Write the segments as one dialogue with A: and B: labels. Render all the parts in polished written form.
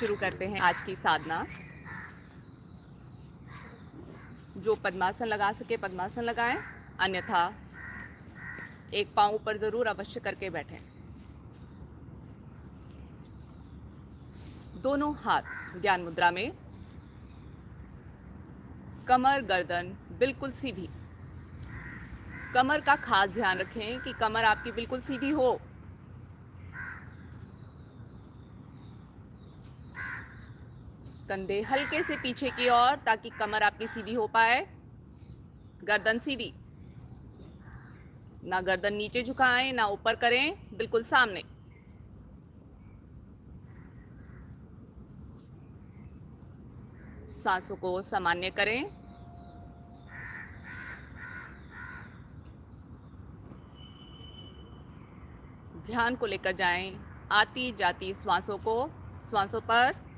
A: शुरू करते हैं आज की साधना। जो पद्मासन लगा सके पद्मासन लगाएं, अन्यथा एक पांव ऊपर जरूर अवश्य करके बैठें। दोनों हाथ ध्यान मुद्रा में, कमर गर्दन बिल्कुल सीधी। कमर का खास ध्यान रखें कि कमर आपकी बिल्कुल सीधी हो। कंधे हल्के से पीछे की ओर ताकि कमर आपकी सीधी हो पाए। गर्दन सीधी, ना गर्दन नीचे झुकाएं ना ऊपर करें, बिल्कुल सामने। सांसों को सामान्य करें। ध्यान को लेकर जाएं आती जाती श्वासों को, श्वासों पर।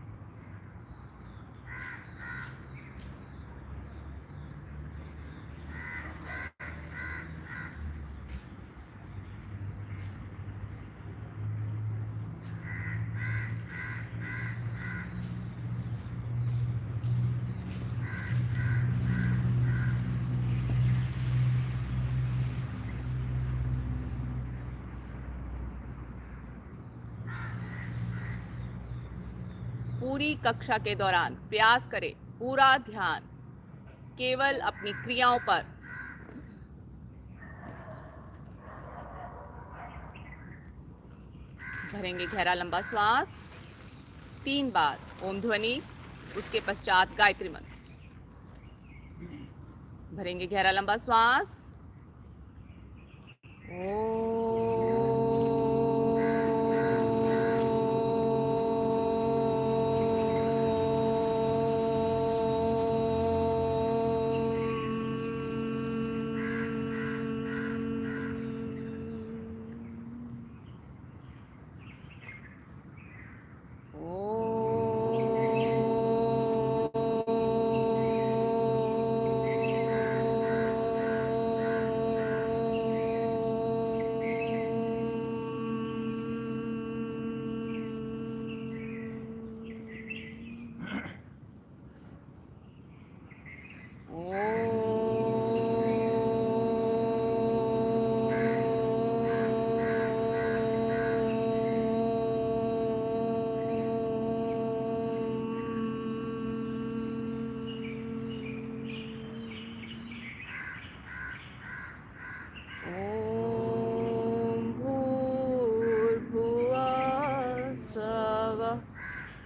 A: पूरी कक्षा के दौरान प्रयास करें पूरा ध्यान केवल अपनी क्रियाओं पर। भरेंगे गहरा लंबा श्वास 3 बार ओम ध्वनि, उसके पश्चात गायत्री मंत्र। भरेंगे गहरा लंबा श्वास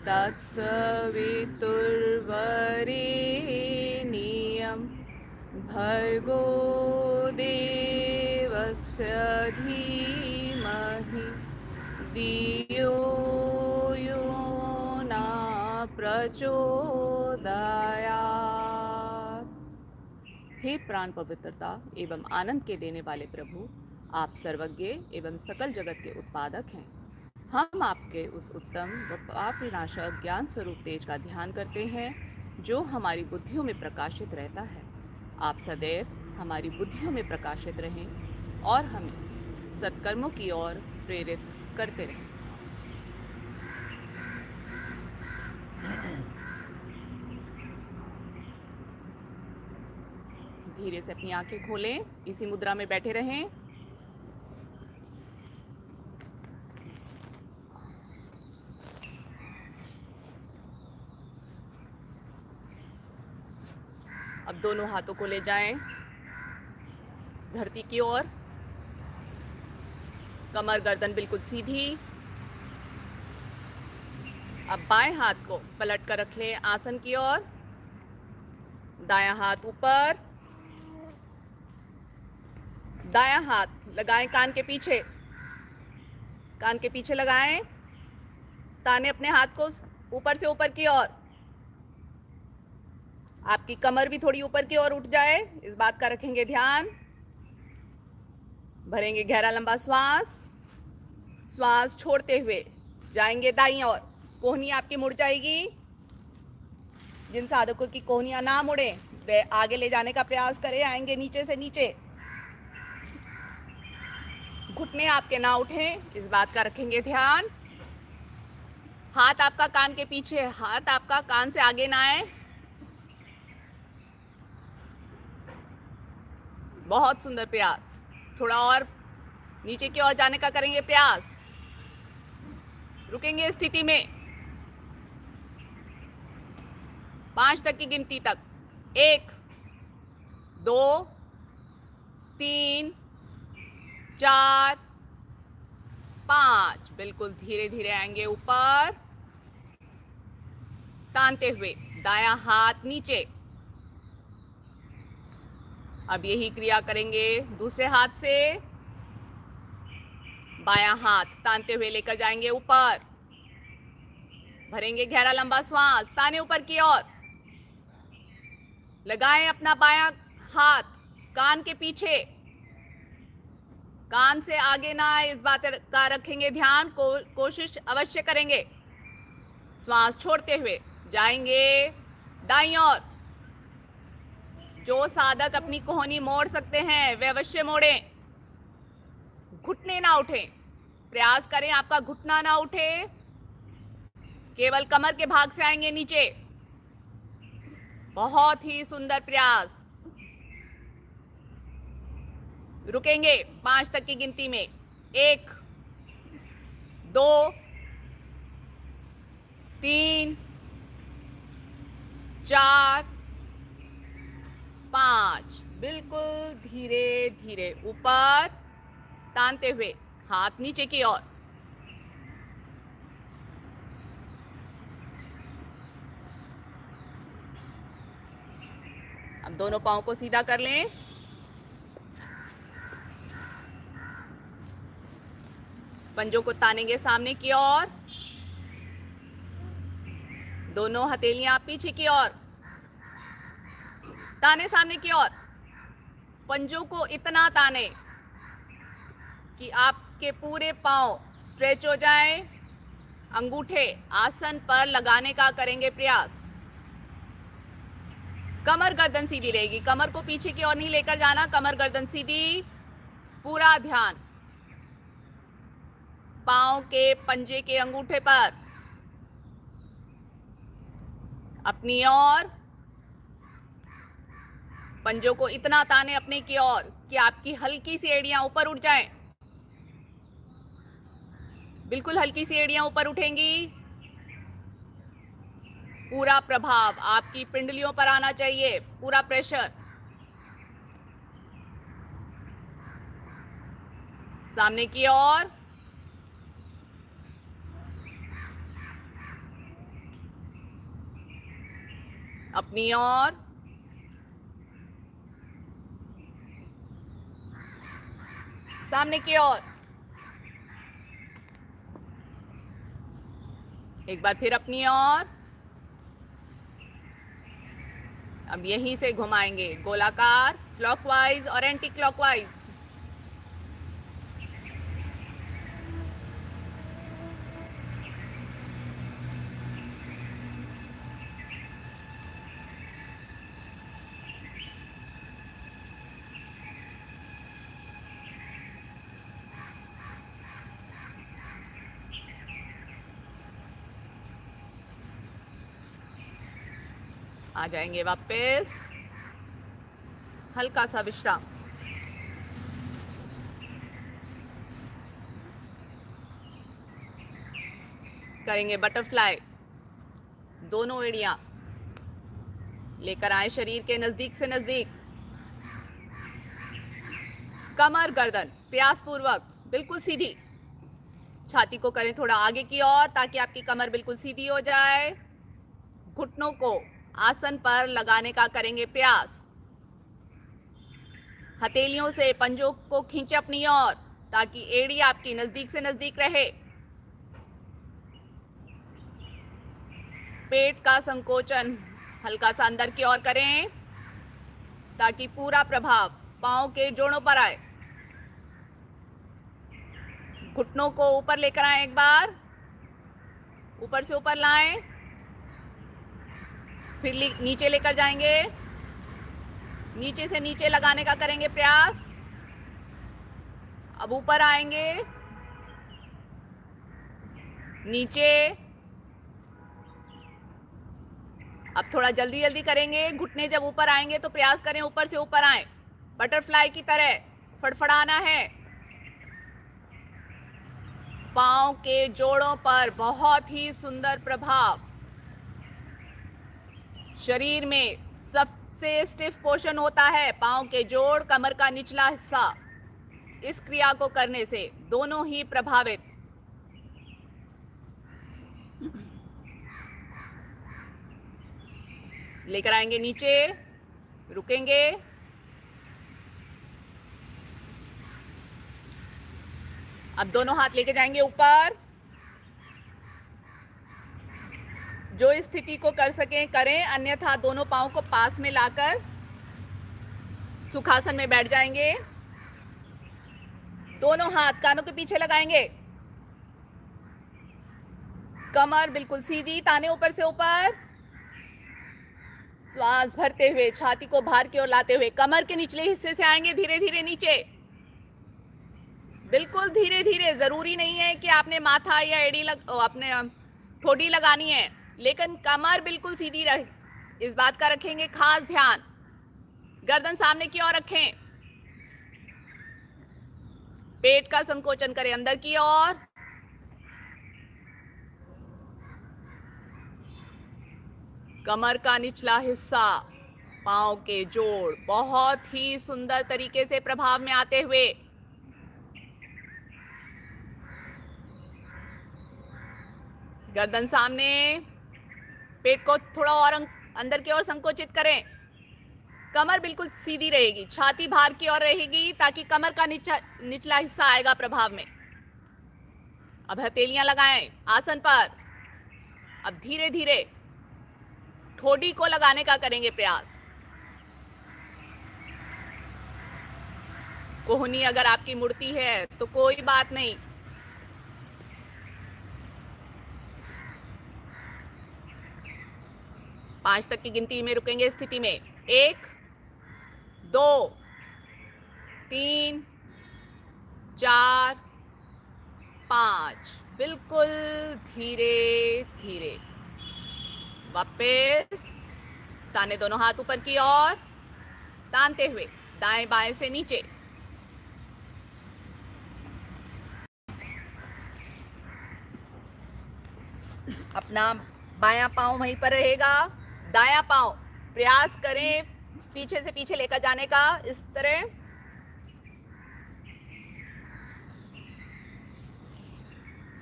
A: तत्सवितुर्वरेण्यं भर्गो देवस्य धीमहि धियो यो न प्रचोदयात्। हे प्राण पवित्रता एवं आनंद के देने वाले प्रभु, आप सर्वज्ञ एवं सकल जगत के उत्पादक हैं। हम आपके उस उत्तम व पाप विनाशक ज्ञान स्वरूप तेज का ध्यान करते हैं जो हमारी बुद्धियों में प्रकाशित रहता है। आप सदैव हमारी बुद्धियों में प्रकाशित रहें और हमें सत्कर्मों की ओर प्रेरित करते रहें। धीरे से अपनी आंखें खोलें, इसी मुद्रा में बैठे रहें। अब दोनों हाथों को ले जाएं धरती की ओर। कमर गर्दन बिल्कुल सीधी। अब बाएं हाथ को पलट कर रख लें आसन की ओर। दायां हाथ ऊपर, दायां हाथ लगाएं कान के पीछे, कान के पीछे लगाएं। ताने अपने हाथ को ऊपर से ऊपर की ओर। आपकी कमर भी थोड़ी ऊपर की ओर उठ जाए, इस बात का रखेंगे ध्यान। भरेंगे गहरा लंबा श्वास, श्वास छोड़ते हुए जाएंगे दाईं ओर। कोहनी आपकी मुड़ जाएगी। जिन साधकों की कोहनियां ना मुड़े वे आगे ले जाने का प्रयास करें, आएंगे नीचे से नीचे। घुटने आपके ना उठें, इस बात का रखेंगे ध्यान। हाथ आपका कान के पीछे, हाथ आपका कान से आगे ना आए। बहुत सुंदर प्रयास। थोड़ा और नीचे की ओर जाने का करेंगे प्रयास। रुकेंगे स्थिति में 5 तक की गिनती तक। 1 2 3 4 5। बिल्कुल धीरे धीरे आएंगे ऊपर, तानते हुए दायां हाथ नीचे। अब यही क्रिया करेंगे दूसरे हाथ से। बायां हाथ तानते हुए लेकर जाएंगे ऊपर, भरेंगे गहरा लंबा श्वास, ताने ऊपर की ओर। लगाएं अपना बायां हाथ कान के पीछे, कान से आगे ना आए, इस बात का रखेंगे ध्यान, कोशिश अवश्य करेंगे। श्वास छोड़ते हुए जाएंगे दाईं ओर। जो साधक अपनी कोहनी मोड़ सकते हैं वे अवश्य मोड़ें, घुटने ना उठें। प्रयास करें आपका घुटना ना उठे, केवल कमर के भाग से आएंगे नीचे। बहुत ही सुंदर प्रयास। रुकेंगे 5 तक की गिनती में। 1 2 3 4 5। बिल्कुल धीरे धीरे ऊपर, तानते हुए हाथ नीचे की ओर। अब दोनों पांव को सीधा कर लें। पंजों को तानेंगे सामने की ओर, दोनों हथेलियां पीछे की ओर, ताने सामने की ओर। पंजों को इतना ताने कि आपके पूरे पांव स्ट्रेच हो जाएं। अंगूठे आसन पर लगाने का करेंगे प्रयास। कमर गर्दन सीधी रहेगी, कमर को पीछे की ओर नहीं लेकर जाना, कमर गर्दन सीधी। पूरा ध्यान पांव के पंजे के अंगूठे पर, अपनी ओर। पंजों को इतना ताने अपने की ओर कि आपकी हल्की सी एड़ियां ऊपर उठ जाएं। बिल्कुल हल्की सी एड़ियां ऊपर उठेंगी। पूरा प्रभाव आपकी पिंडलियों पर आना चाहिए, पूरा प्रेशर। सामने की ओर, अपनी ओर। सामने की ओर। एक बार फिर अपनी ओर। अब यहीं से घुमाएंगे गोलाकार, क्लॉकवाइज और एंटी क्लॉकवाइज। आ जाएंगे वापस, हल्का सा विश्राम। करेंगे बटरफ्लाई। दोनों एड़ियां लेकर आए शरीर के नजदीक से नजदीक। कमर गर्दन प्रयास पूर्वक बिल्कुल सीधी। छाती को करें थोड़ा आगे की ओर ताकि आपकी कमर बिल्कुल सीधी हो जाए। घुटनों को आसन पर लगाने का करेंगे प्रयास। हथेलियों से पंजों को खींचे अपनी ओर ताकि एड़ी आपकी नजदीक से नजदीक रहे। पेट का संकोचन हल्का सा अंदर की ओर करें ताकि पूरा प्रभाव पांव के जोड़ों पर आए। घुटनों को ऊपर लेकर आए, एक बार ऊपर से ऊपर लाएं, फिर नीचे लेकर जाएंगे। नीचे से नीचे लगाने का करेंगे प्रयास। अब ऊपर आएंगे, नीचे, अब थोड़ा जल्दी जल्दी करेंगे। घुटने जब ऊपर आएंगे तो प्रयास करें ऊपर से ऊपर आए, बटरफ्लाई की तरह फड़फड़ाना है। पांव के जोड़ों पर बहुत ही सुंदर प्रभाव। शरीर में सबसे स्टिफ पोर्शन होता है पांव के जोड़, कमर का निचला हिस्सा। इस क्रिया को करने से दोनों ही प्रभावित। लेकर आएंगे नीचे, रुकेंगे, अब दोनों हाथ लेके जाएंगे ऊपर। जो इस स्थिति को कर सकें करें, अन्यथा दोनों पांव को पास में लाकर सुखासन में बैठ जाएंगे। दोनों हाथ कानों के पीछे लगाएंगे, कमर बिल्कुल सीधी, ताने ऊपर से ऊपर। श्वास भरते हुए छाती को बाहर की ओर लाते हुए कमर के निचले हिस्से से आएंगे धीरे धीरे नीचे, बिल्कुल धीरे धीरे। जरूरी नहीं है कि आपने माथा या एड़ी अपने ठोडी लगानी है, लेकिन कमर बिल्कुल सीधी रहे, इस बात का रखेंगे खास ध्यान। गर्दन सामने की ओर रखें, पेट का संकोचन करें अंदर की ओर। कमर का निचला हिस्सा, पांव के जोड़ बहुत ही सुंदर तरीके से प्रभाव में आते हुए। गर्दन सामने, पेट को थोड़ा और अंदर की ओर संकोचित करें। कमर बिल्कुल सीधी रहेगी, छाती बाहर की ओर रहेगी, ताकि कमर का निचला हिस्सा आएगा प्रभाव में। अब हथेलियां लगाएं आसन पर। अब धीरे धीरे ठोडी को लगाने का करेंगे प्रयास। कोहनी अगर आपकी मुड़ती है तो कोई बात नहीं, 5 तक की गिनती में रुकेंगे स्थिति में। 1 2 3 4 5, बिल्कुल धीरे धीरे। वापस ताने दोनों हाथ ऊपर की ओर, तानते हुए दाएं बाएं से नीचे। अपना बायां पांव वहीं पर रहेगा, दायां पांव प्रयास करें पीछे से पीछे लेकर जाने का, इस तरह।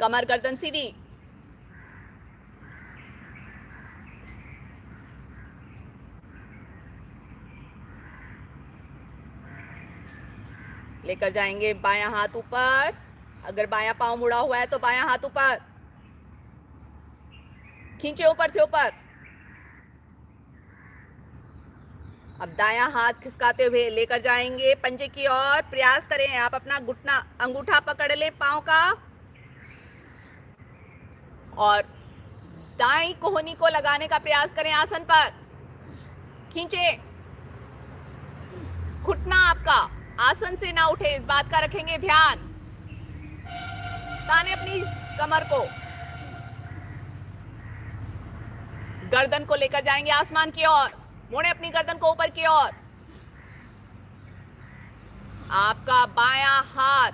A: कमर गर्दन सीधी। लेकर जाएंगे बायां हाथ ऊपर। अगर बायां पांव मुड़ा हुआ है तो बायां हाथ ऊपर, खींचे ऊपर से ऊपर। अब दायां हाथ खिसकाते हुए लेकर जाएंगे पंजे की ओर। प्रयास करें आप अपना घुटना अंगूठा पकड़ लें पांव का, और दाईं कोहनी को लगाने का प्रयास करें आसन पर। खींचे, घुटना आपका आसन से ना उठे, इस बात का रखेंगे ध्यान। ताने अपनी कमर को, गर्दन को लेकर जाएंगे आसमान की ओर। मोड़े अपनी गर्दन को ऊपर की ओर। आपका बायां हाथ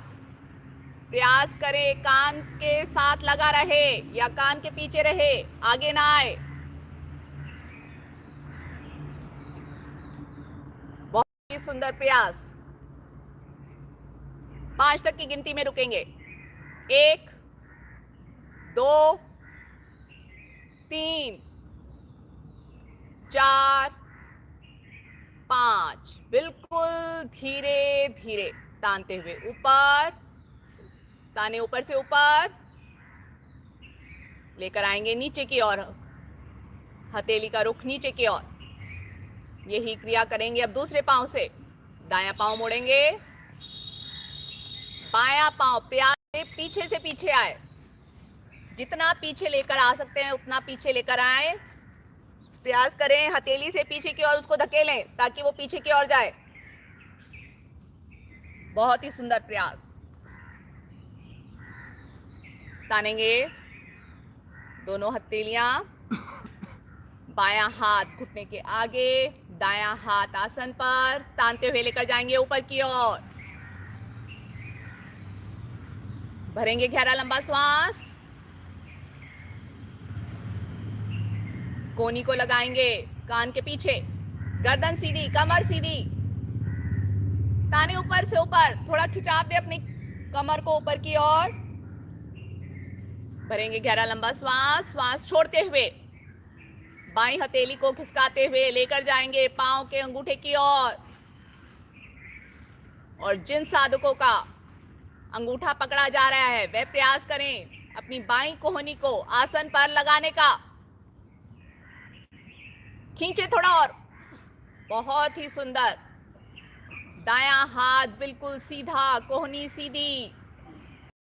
A: प्रयास करें कान के साथ लगा रहे या कान के पीछे रहे, आगे ना आए। बहुत ही सुंदर प्रयास। 5 तक की गिनती में रुकेंगे। 1 2 3 4 5, बिल्कुल धीरे धीरे तानते हुए ऊपर। ताने ऊपर से ऊपर लेकर आएंगे नीचे की ओर, हथेली का रुख नीचे की ओर। यही क्रिया करेंगे अब दूसरे पांव से। दायां पांव मोड़ेंगे, बायां पांव प्रयास से पीछे से पीछे आए। जितना पीछे लेकर आ सकते हैं उतना पीछे लेकर आए। प्रयास करें हथेली से पीछे की ओर उसको धकेलें ताकि वो पीछे की ओर जाए। बहुत ही सुंदर प्रयास। तानेंगे दोनों हथेलियां, बायां हाथ घुटने के आगे, दायां हाथ आसन पर, तानते हुए लेकर जाएंगे ऊपर की ओर। भरेंगे गहरा लंबा श्वास, कोहनी को लगाएंगे कान के पीछे, गर्दन सीधी, कमर सीधी, ताने ऊपर से ऊपर, थोड़ा खिंचाव दे अपनी कमर को ऊपर की ओर। भरेंगे गहरा लंबा श्वास, श्वास छोड़ते हुए बाई हथेली को खिसकाते हुए लेकर जाएंगे पांव के अंगूठे की ओर। और जिन साधकों का अंगूठा पकड़ा जा रहा है वे प्रयास करें अपनी बाई कोहनी को आसन पर लगाने का। खींचे थोड़ा और, बहुत ही सुंदर। दायां हाथ बिल्कुल सीधा, कोहनी सीधी,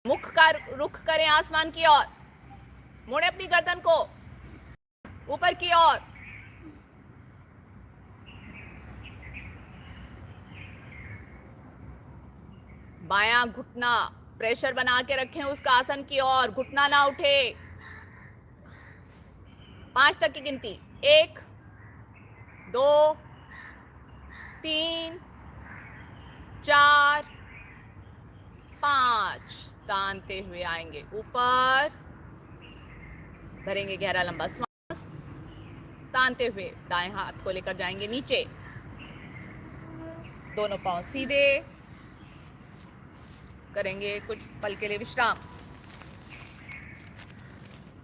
A: मुख का रुख करें आसमान की ओर, मोड़े अपनी गर्दन को ऊपर की ओर। बायां घुटना प्रेशर बना के रखें उसका आसन की ओर, घुटना ना उठे। 5 तक की गिनती, 1 2 3 4 5। तानते हुए आएंगे ऊपर, भरेंगे गहरा लंबा श्वास, तानते हुए दाएं हाथ को लेकर जाएंगे नीचे, दोनों पांव सीधे, करेंगे कुछ पल के लिए विश्राम।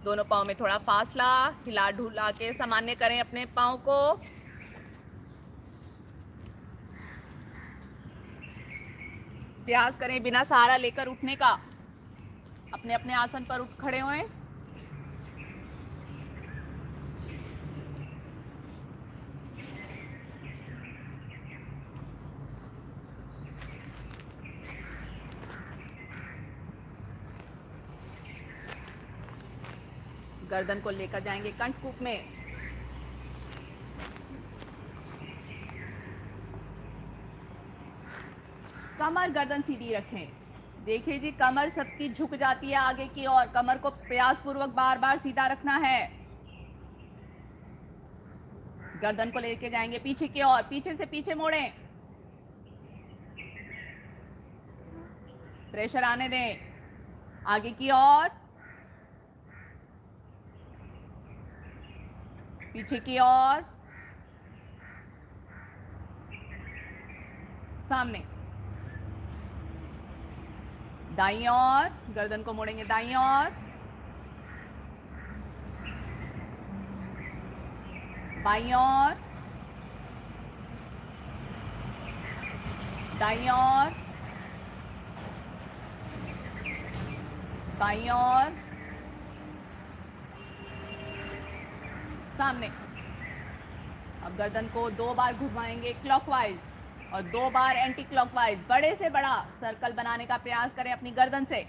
A: दोनों पांव में थोड़ा फासला, हिला ढुला के सामान्य करें अपने पांव को। प्रयास करें बिना सहारा लेकर उठने का, अपने अपने आसन पर उठ खड़े होएं। गर्दन को लेकर जाएंगे कंठकूप में, कमर गर्दन सीधी रखें। देखिए जी, कमर सबकी झुक जाती है आगे की ओर, कमर को प्रयास पूर्वक बार बार सीधा रखना है। गर्दन को लेके जाएंगे पीछे की ओर, पीछे से पीछे मोड़ें, प्रेशर आने दें आगे की ओर, पीछे की ओर, सामने, दाईं ओर, गर्दन को मोड़ेंगे दाईं ओर, बाईं ओर, दाईं ओर, बाईं ओर, सामने। अब गर्दन को 2 बार घुमाएंगे क्लॉकवाइज और 2 बार एंटी क्लॉकवाइज। बड़े से बड़ा सर्कल बनाने का प्रयास करें अपनी गर्दन से।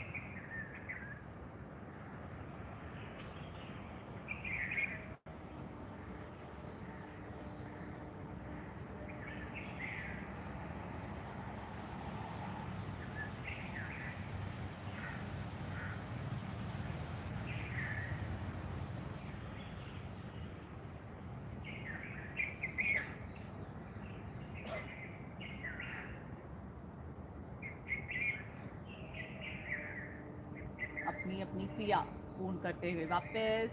A: अपनी अपनी क्रिया पूर्ण करते हुए वापस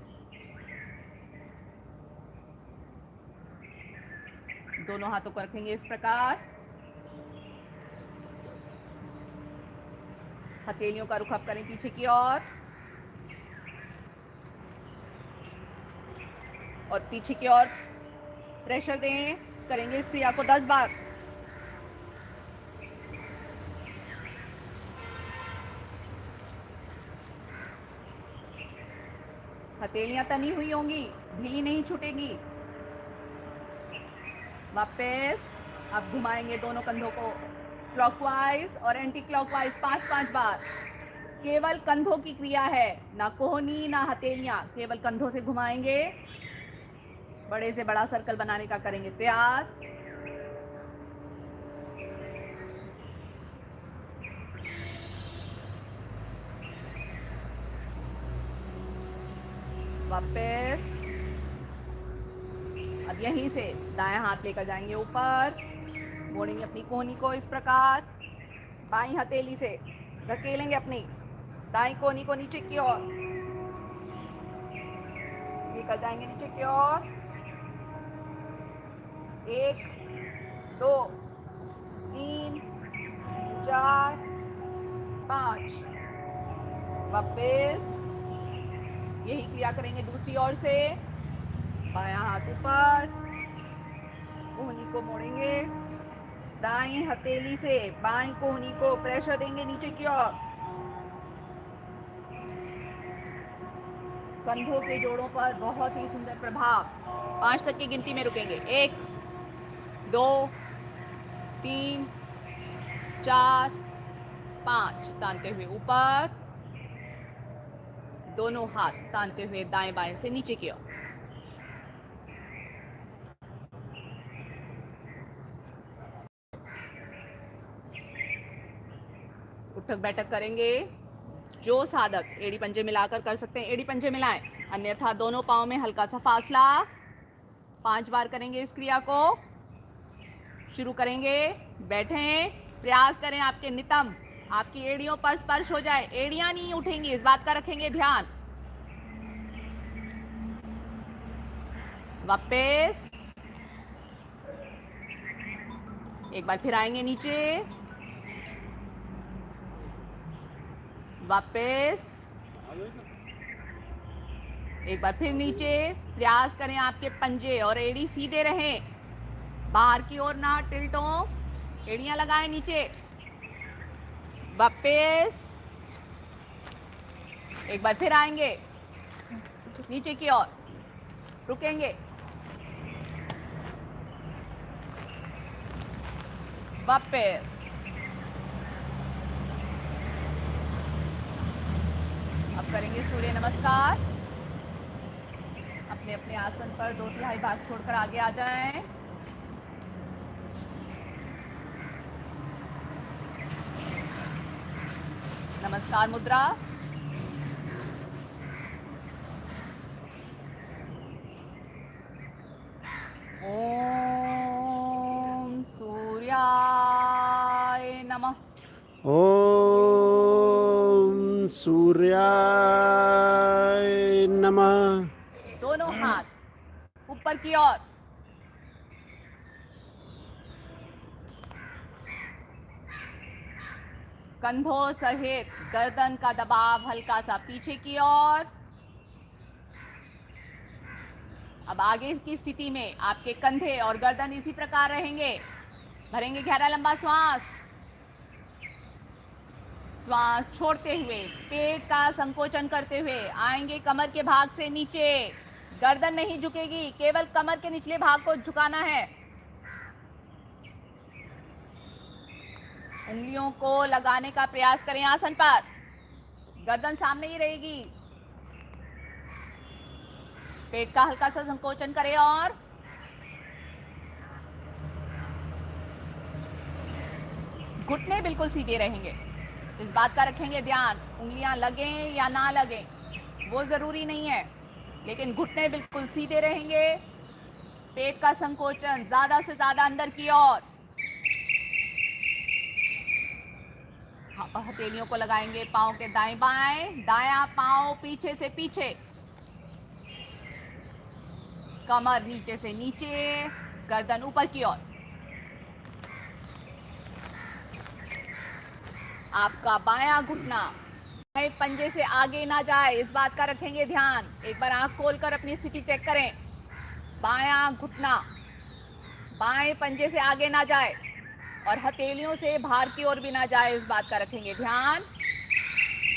A: दोनों हाथों को रखेंगे इस प्रकार, हथेलियों का रुख करें पीछे की ओर और पीछे की ओर प्रेशर दें। करेंगे इस क्रिया को 10 बार। हथेलियां तनी हुई होंगी, ढीली नहीं छूटेगी। वापस अब घुमाएंगे दोनों कंधों को क्लॉकवाइज और एंटी क्लॉकवाइज 5-5 बार। केवल कंधों की क्रिया है, ना कोहनी ना हथेलियां, केवल कंधों से घुमाएंगे। बड़े से बड़ा सर्कल बनाने का करेंगे प्रयास। वापस अब यहीं से दायां हाथ लेकर जाएंगे ऊपर, मोड़ेंगे अपनी कोहनी को इस प्रकार, बाई हथेली से धकेलेंगे अपनी दाई कोहनी को नीचे की ओर, लेकर जाएंगे नीचे की ओर। 1 2 3 4 5। वापस यही क्रिया करेंगे दूसरी ओर से, बायां हाथ ऊपर, कोहनी को मोड़ेंगे, दाई हथेली से बाई कोहनी को प्रेशर देंगे नीचे की ओर, कंधों के जोड़ों पर बहुत ही सुंदर प्रभाव। 5 तक की गिनती में रुकेंगे। 1 2 3 4 5। तानते हुए ऊपर, दोनों हाथ तानते हुए दाएं बाएं से नीचे की ओर। उठक बैठक करेंगे। जो साधक एड़ी पंजे मिलाकर कर सकते हैं एड़ी पंजे मिलाएं, अन्यथा दोनों पांव में हल्का सा फासला। 5 बार करेंगे इस क्रिया को। शुरू करेंगे। बैठें, प्रयास करें आपके नितंब आपकी एड़ियों पर स्पर्श हो जाए, एड़ियां नहीं उठेंगी, इस बात का रखेंगे ध्यान। वापस एक बार फिर आएंगे नीचे, वापस एक बार फिर नीचे। प्रयास करें आपके पंजे और एड़ी सीधे रहें, बाहर की ओर ना टिल्टों, एड़ियां लगाएं नीचे। वापस एक बार फिर आएंगे नीचे की ओर, रुकेंगे, वापस। अब करेंगे सूर्य नमस्कार। अपने अपने आसन पर 2/3 भाग छोड़कर आगे आ जाएं। नमस्कार मुद्रा। ओम सूर्याय नमः।
B: ओम सूर्याय नमः।
A: दोनों हाथ ऊपर की ओर, कंधों सहित गर्दन का दबाव हल्का सा पीछे की ओर। अब आगे की स्थिति में आपके कंधे और गर्दन इसी प्रकार रहेंगे। भरेंगे गहरा लंबा श्वास, श्वास छोड़ते हुए पेट का संकोचन करते हुए आएंगे कमर के भाग से नीचे। गर्दन नहीं झुकेगी, केवल कमर के निचले भाग को झुकाना है। उंगलियों को लगाने का प्रयास करें आसन पर, गर्दन सामने ही रहेगी। पेट का हल्का सा संकोचन करें और घुटने बिल्कुल सीधे रहेंगे, इस बात का रखेंगे ध्यान। उंगलियां लगें या ना लगें वो जरूरी नहीं है, लेकिन घुटने बिल्कुल सीधे रहेंगे। पेट का संकोचन ज्यादा से ज्यादा अंदर की ओर। हथेलियों को लगाएंगे पांव के दाएं बाएं, दायां पांव पीछे से पीछे, कमर नीचे से नीचे, गर्दन ऊपर की ओर। आपका बायां घुटना कहीं पंजे से आगे ना जाए, इस बात का रखेंगे ध्यान। एक बार आंख खोलकर अपनी स्थिति चेक करें। बायां घुटना बाएं पंजे से आगे ना जाए और हथेलियों से बाहर की ओर भी ना जाए, इस बात का रखेंगे ध्यान।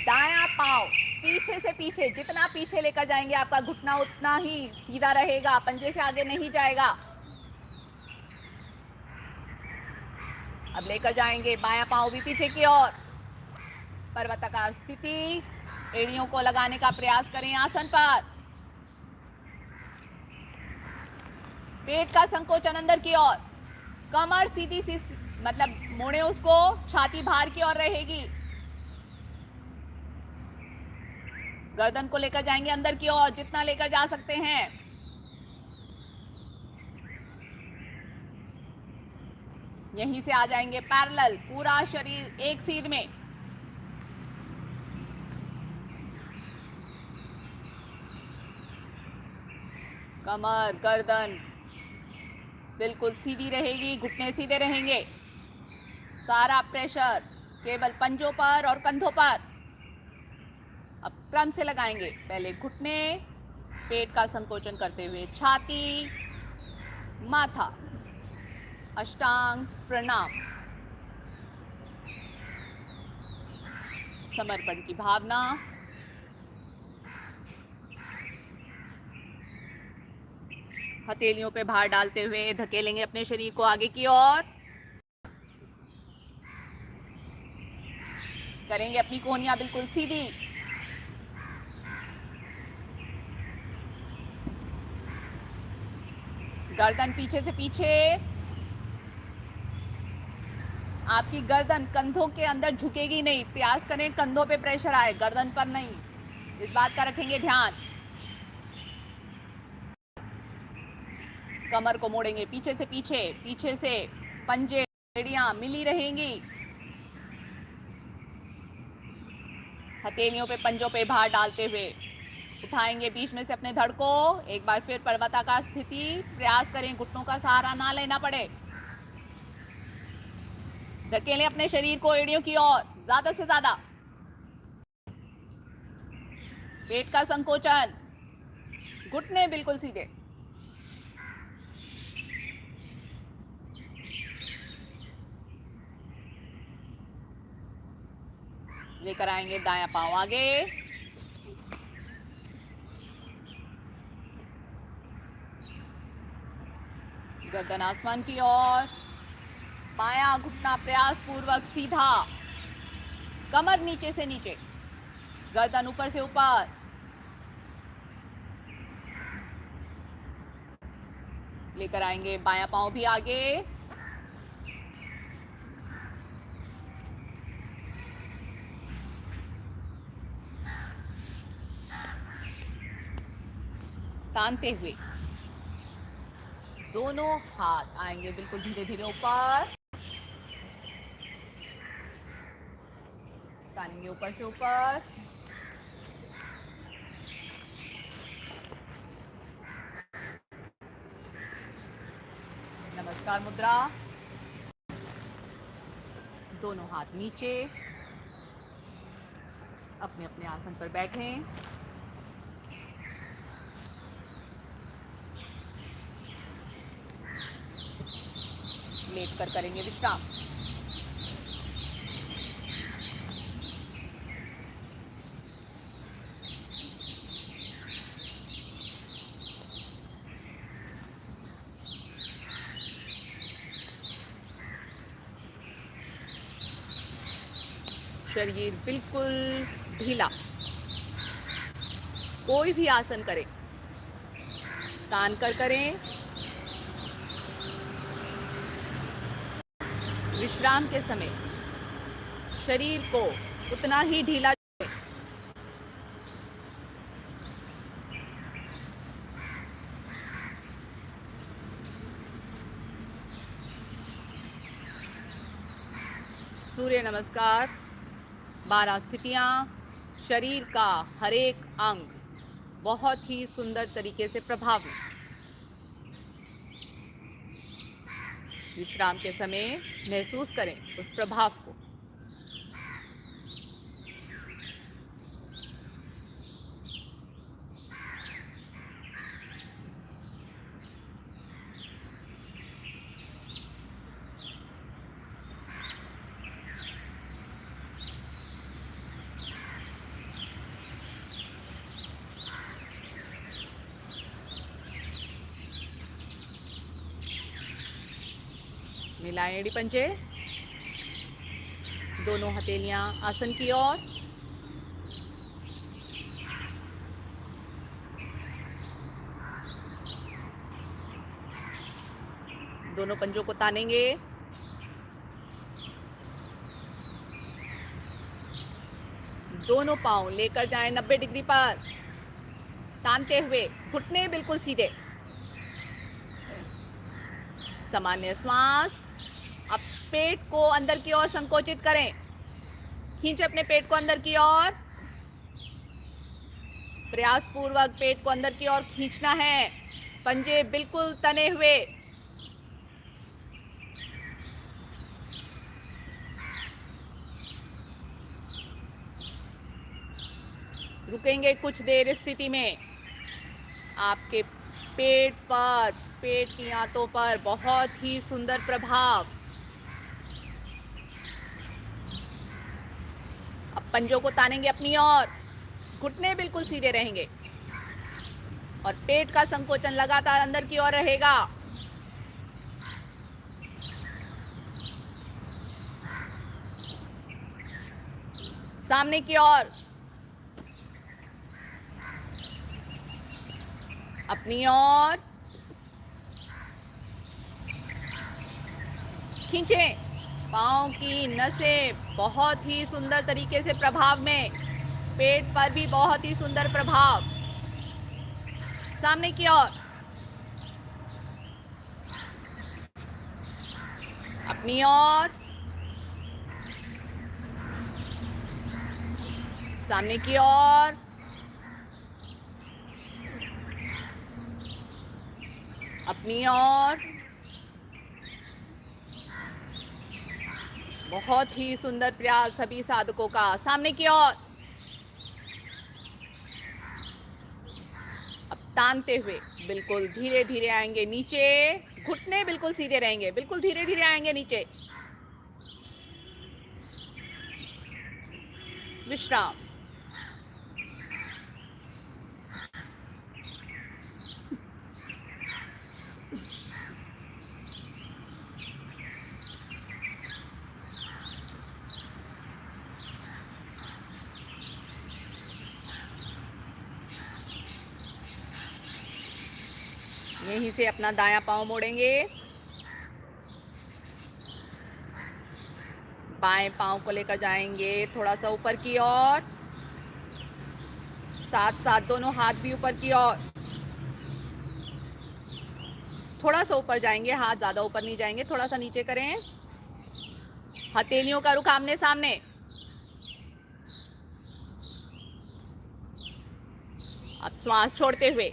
A: दायां पांव पीछे से पीछे, जितना पीछे लेकर जाएंगे आपका घुटना उतना ही सीधा रहेगा, पंजे से आगे नहीं जाएगा। अब लेकर जाएंगे बायां पांव भी पीछे की ओर, पर्वताकार स्थिति। एड़ियों को लगाने का प्रयास करें आसन पर। पेट का संकोचन अंदर की ओर, कमर सीधी सी मतलब मोड़े उसको, छाती बाहर की ओर रहेगी। गर्दन को लेकर जाएंगे अंदर की ओर, जितना लेकर जा सकते हैं। यहीं से आ जाएंगे पैरेलल, पूरा शरीर एक सीध में। कमर गर्दन बिल्कुल सीधी रहेगी, घुटने सीधे रहेंगे। सारा प्रेशर केवल पंजों पर और कंधों पर। अब क्रम से लगाएंगे, पहले घुटने, पेट का संकोचन करते हुए छाती, माथा, अष्टांग प्रणाम, समर्पण की भावना। हथेलियों पे भार डालते हुए धकेलेंगे अपने शरीर को आगे की ओर। करेंगे अपनी कोहनियां बिल्कुल सीधी। गर्दन पीछे से पीछे। आपकी गर्दन कंधों के अंदर झुकेगी नहीं, प्रयास करें कंधों पे प्रेशर आए, गर्दन पर नहीं, इस बात का रखेंगे ध्यान। कमर को मोड़ेंगे पीछे से पीछे, पीछे से पंजे एड़ियां मिली रहेंगी। हथेलियों पे पंजों पे भार डालते हुए उठाएंगे बीच में से अपने धड़ को। एक बार फिर पर्वताकार स्थिति, प्रयास करें घुटनों का सहारा ना लेना पड़े। धकेलें अपने शरीर को एड़ियों की ओर ज्यादा से ज्यादा। पेट का संकोचन, घुटने बिल्कुल सीधे। लेकर आएंगे दायां पांव आगे। गर्दन आसमान की ओर, बायां घुटना प्रयास पूर्वक सीधा, कमर नीचे से नीचे, गर्दन ऊपर से ऊपर। लेकर आएंगे बायां पांव भी आगे। तानते हुए दोनों हाथ आएंगे बिल्कुल धीरे धीरे ऊपर। तानेंगे ऊपर से ऊपर। नमस्कार मुद्रा। दोनों हाथ नीचे, अपने अपने आसन पर बैठें। लेट कर करेंगे विश्राम। शरीर बिल्कुल ढीला। कोई भी आसन करें, तान कर करें। विश्राम के समय शरीर को उतना ही ढीला रखें। सूर्य नमस्कार। 12 स्थितियां, शरीर का हर एक अंग बहुत ही सुंदर तरीके से प्रभावित। विश्राम के समय महसूस करें उस प्रभाव को। मिलाएं एड़ी पंजे, दोनों हथेलियां आसन की ओर। दोनों पंजों को तानेंगे। दोनों पांव लेकर जाएं 90 डिग्री पर, तानते हुए घुटने बिल्कुल सीधे। सामान्य श्वास, अब पेट को अंदर की ओर संकोचित करें, खींचे अपने पेट को अंदर की ओर, प्रयास पूर्वक पेट को अंदर की ओर खींचना है, पंजे बिल्कुल तने हुए। रुकेंगे कुछ देर इस स्थिति में। आपके पेट पर, पेट की आंतों पर बहुत ही सुंदर प्रभाव। अब पंजों को तानेंगे अपनी ओर, घुटने बिल्कुल सीधे रहेंगे और पेट का संकोचन लगातार अंदर की ओर रहेगा। सामने की ओर, अपनी ओर खींचें। पाँव की नसें बहुत ही सुंदर तरीके से प्रभाव में, पेट पर भी बहुत ही सुंदर प्रभाव। सामने की ओर, अपनी ओर, सामने की ओर, अपनी ओर। बहुत ही सुंदर प्रयास सभी साधकों का। सामने की ओर, अब तानते हुए बिल्कुल धीरे धीरे आएंगे नीचे, घुटने बिल्कुल सीधे रहेंगे, बिल्कुल धीरे धीरे आएंगे नीचे। विश्राम। यहीं से अपना दायां पांव मोड़ेंगे, बाएं पांव को लेकर जाएंगे थोड़ा सा ऊपर की ओर, साथ साथ दोनों हाथ भी ऊपर की ओर। थोड़ा सा ऊपर जाएंगे, हाथ ज्यादा ऊपर नहीं जाएंगे, थोड़ा सा नीचे करें। हथेलियों का रुख आमने सामने। अब श्वास छोड़ते हुए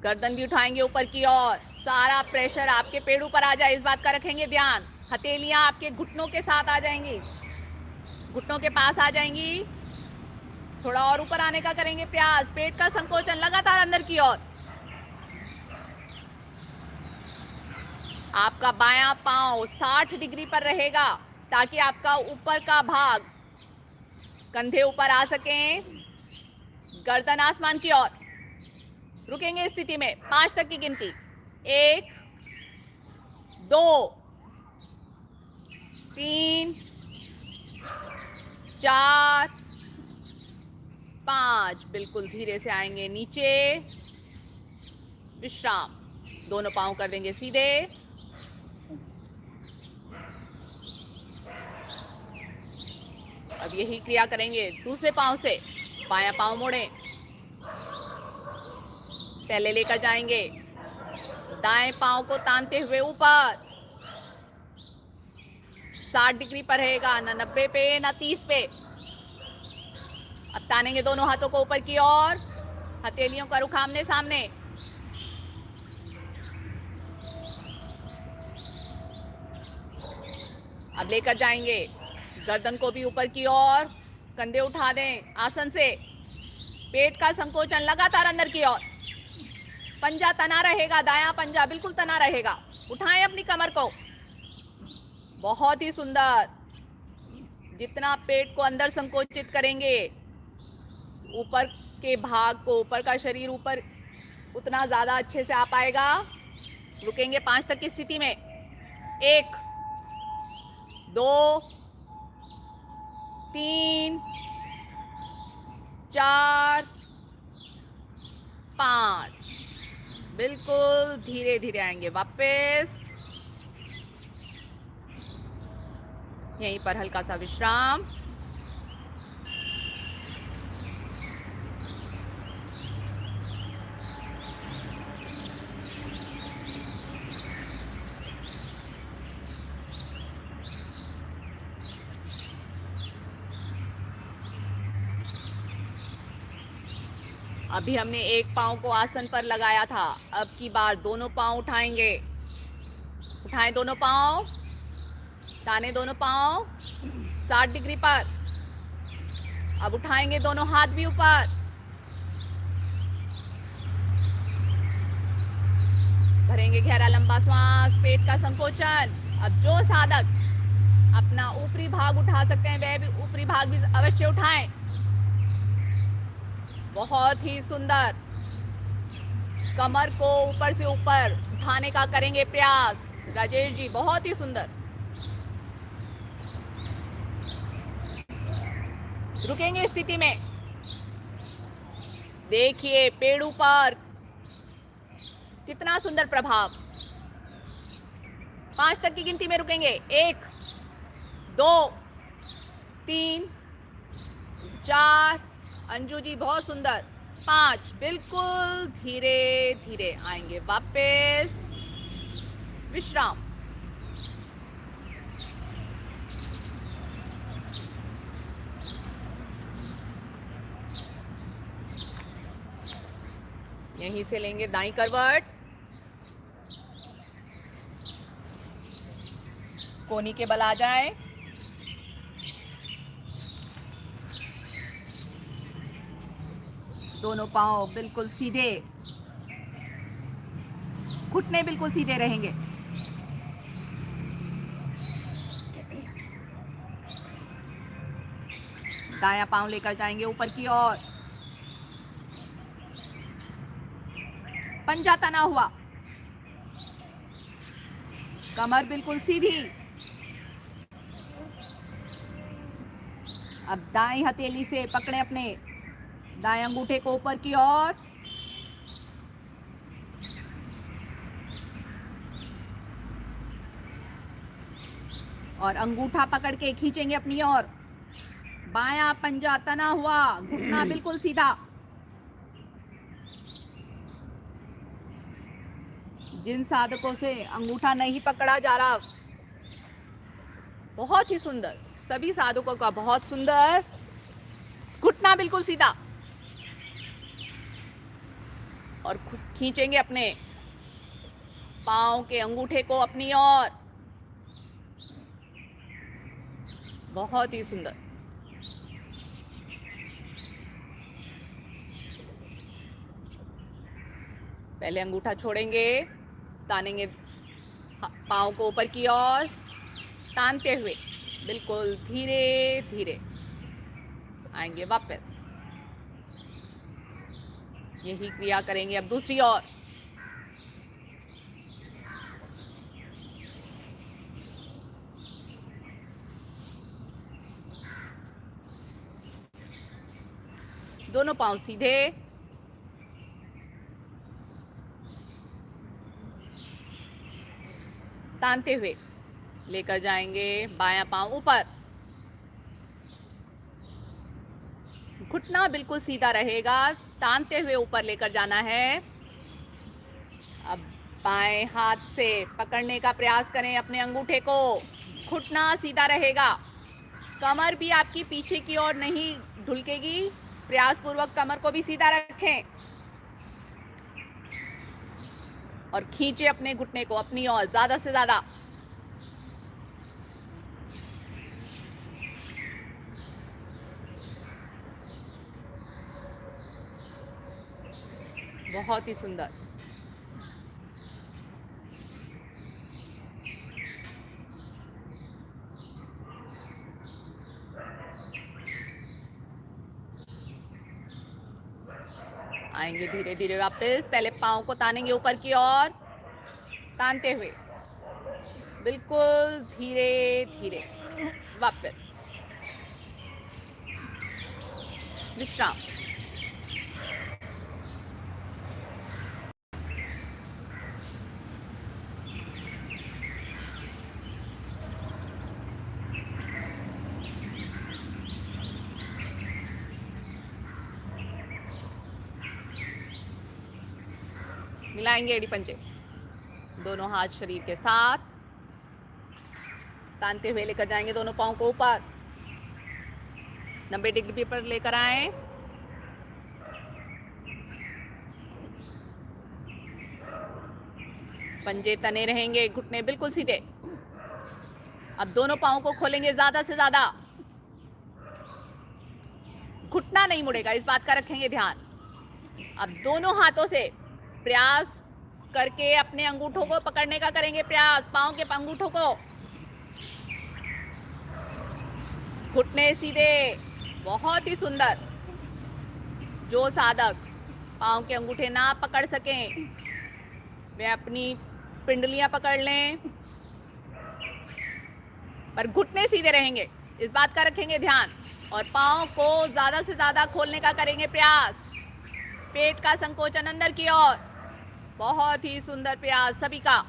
A: गर्दन भी उठाएंगे ऊपर की ओर। सारा प्रेशर आपके पेड़ों पर आ जाए, इस बात का रखेंगे ध्यान। हथेलियां आपके घुटनों के साथ आ जाएंगी, घुटनों के पास आ जाएंगी। थोड़ा और ऊपर आने का करेंगे प्रयास। पेट का संकोचन लगातार अंदर की ओर। आपका बायां पांव 60 डिग्री पर रहेगा ताकि आपका ऊपर का भाग, कंधे ऊपर आ सकें, गर्दन आसमान की ओर। रुकेंगे इस स्थिति में 5 तक की गिनती। 1 2 3 4 5। बिल्कुल धीरे से आएंगे नीचे। विश्राम। दोनों पांव कर देंगे सीधे। अब यही क्रिया करेंगे दूसरे पांव से। बायां पांव मोड़ें, पहले लेकर जाएंगे, दाएं पांव को तानते हुए ऊपर। 60 डिग्री पर रहेगा, ना 90 पे ना 30 पे। अब तानेंगे दोनों हाथों को ऊपर की ओर, हथेलियों का रुख आमने सामने। अब लेकर जाएंगे गर्दन को भी ऊपर की ओर, कंधे उठा दें आसन से। पेट का संकोचन लगातार अंदर की ओर। पंजा तना रहेगा, दायां पंजा बिल्कुल तना रहेगा। उठाएं अपनी कमर को। बहुत ही सुंदर। जितना पेट को अंदर संकोचित करेंगे, ऊपर के भाग को, ऊपर का शरीर ऊपर, उतना ज्यादा अच्छे से आ पाएगा। रुकेंगे 5 तक की स्थिति में। 1 2 3 4 5। बिल्कुल धीरे धीरे आएंगे वापस। यहीं पर हल्का सा विश्राम। अभी हमने एक पाँव को आसन पर लगाया था, अब की बार दोनों पाँव उठाएंगे। उठाएं दोनों पाँव, ताने दोनों पाँव 60 डिग्री पर। अब उठाएंगे दोनों हाथ भी ऊपर। भरेंगे गहरा लंबा श्वास, पेट का संकोचन। अब जो साधक अपना ऊपरी भाग उठा सकते हैं वह भी ऊपरी भाग भी अवश्य उठाएं। बहुत ही सुंदर। कमर को ऊपर से ऊपर उठाने का करेंगे प्रयास। राजेश जी बहुत ही सुंदर। रुकेंगे स्थिति में। देखिए पेड़ ऊपर, कितना सुंदर प्रभाव। 5 तक की गिनती में रुकेंगे। 1 2 3 4, अंजू जी बहुत सुंदर। 5, बिल्कुल धीरे धीरे आएंगे वापस। विश्राम। यहीं से लेंगे दाईं करवट। कोहनी के बल आ जाए। दोनों पांव बिल्कुल सीधे, घुटने बिल्कुल सीधे रहेंगे। दायां पांव लेकर जाएंगे ऊपर की ओर। पंजा तना हुआ। कमर बिल्कुल सीधी। अब दाएं हथेली से पकड़े अपने दाएं अंगूठे को ऊपर की ओर। और अंगूठा पकड़ के खींचेंगे अपनी ओर। बायां पंजा तना हुआ, घुटना बिल्कुल सीधा। जिन साधकों से अंगूठा नहीं पकड़ा जा रहा, बहुत ही सुंदर, सभी साधकों का बहुत सुंदर। घुटना बिल्कुल सीधा और खींचेंगे अपने पांव के अंगूठे को अपनी ओर। बहुत ही सुंदर। पहले अंगूठा छोड़ेंगे, तानेंगे पांव को ऊपर की ओर, तानते हुए बिल्कुल धीरे धीरे आएंगे वापस। यही क्रिया करेंगे अब दूसरी ओर। दोनों पांव सीधे। तानते हुए लेकर जाएंगे बायां पांव ऊपर। घुटना बिल्कुल सीधा रहेगा, तानते हुए ऊपर लेकर जाना है। अब बाएं हाथ से पकड़ने का प्रयास करें अपने अंगूठे को। घुटना सीधा रहेगा, कमर भी आपकी पीछे की ओर नहीं ढुलकेगी। प्रयास पूर्वक कमर को भी सीधा रखें और खींचे अपने घुटने को अपनी ओर ज्यादा से ज्यादा। बहुत ही सुंदर। आएंगे धीरे धीरे वापस। पहले पांव को तानेंगे ऊपर की ओर, तानते हुए बिल्कुल धीरे धीरे वापस। विश्राम। मिलाएंगे एड़ी पंजे, दोनों हाथ शरीर के साथ। तानते हुए लेकर जाएंगे दोनों पांव को ऊपर, 90 डिग्री पर लेकर आए। पंजे तने रहेंगे, घुटने बिल्कुल सीधे। अब दोनों पाँव को खोलेंगे ज्यादा से ज्यादा। घुटना नहीं मुड़ेगा, इस बात का रखेंगे ध्यान। अब दोनों हाथों से प्रयास करके अपने अंगूठों को पकड़ने का करेंगे प्रयास, पाँव के अंगूठों को। घुटने सीधे, बहुत ही सुंदर। जो साधक पाँव के अंगूठे ना पकड़ सकें, वे अपनी पिंडलियां पकड़ लें, पर घुटने सीधे रहेंगे, इस बात का रखेंगे ध्यान। और पाँव को ज्यादा से ज्यादा खोलने का करेंगे प्रयास। पेट का संकोचन अंदर की ओर। बहुत ही सुंदर प्रयास सभी का।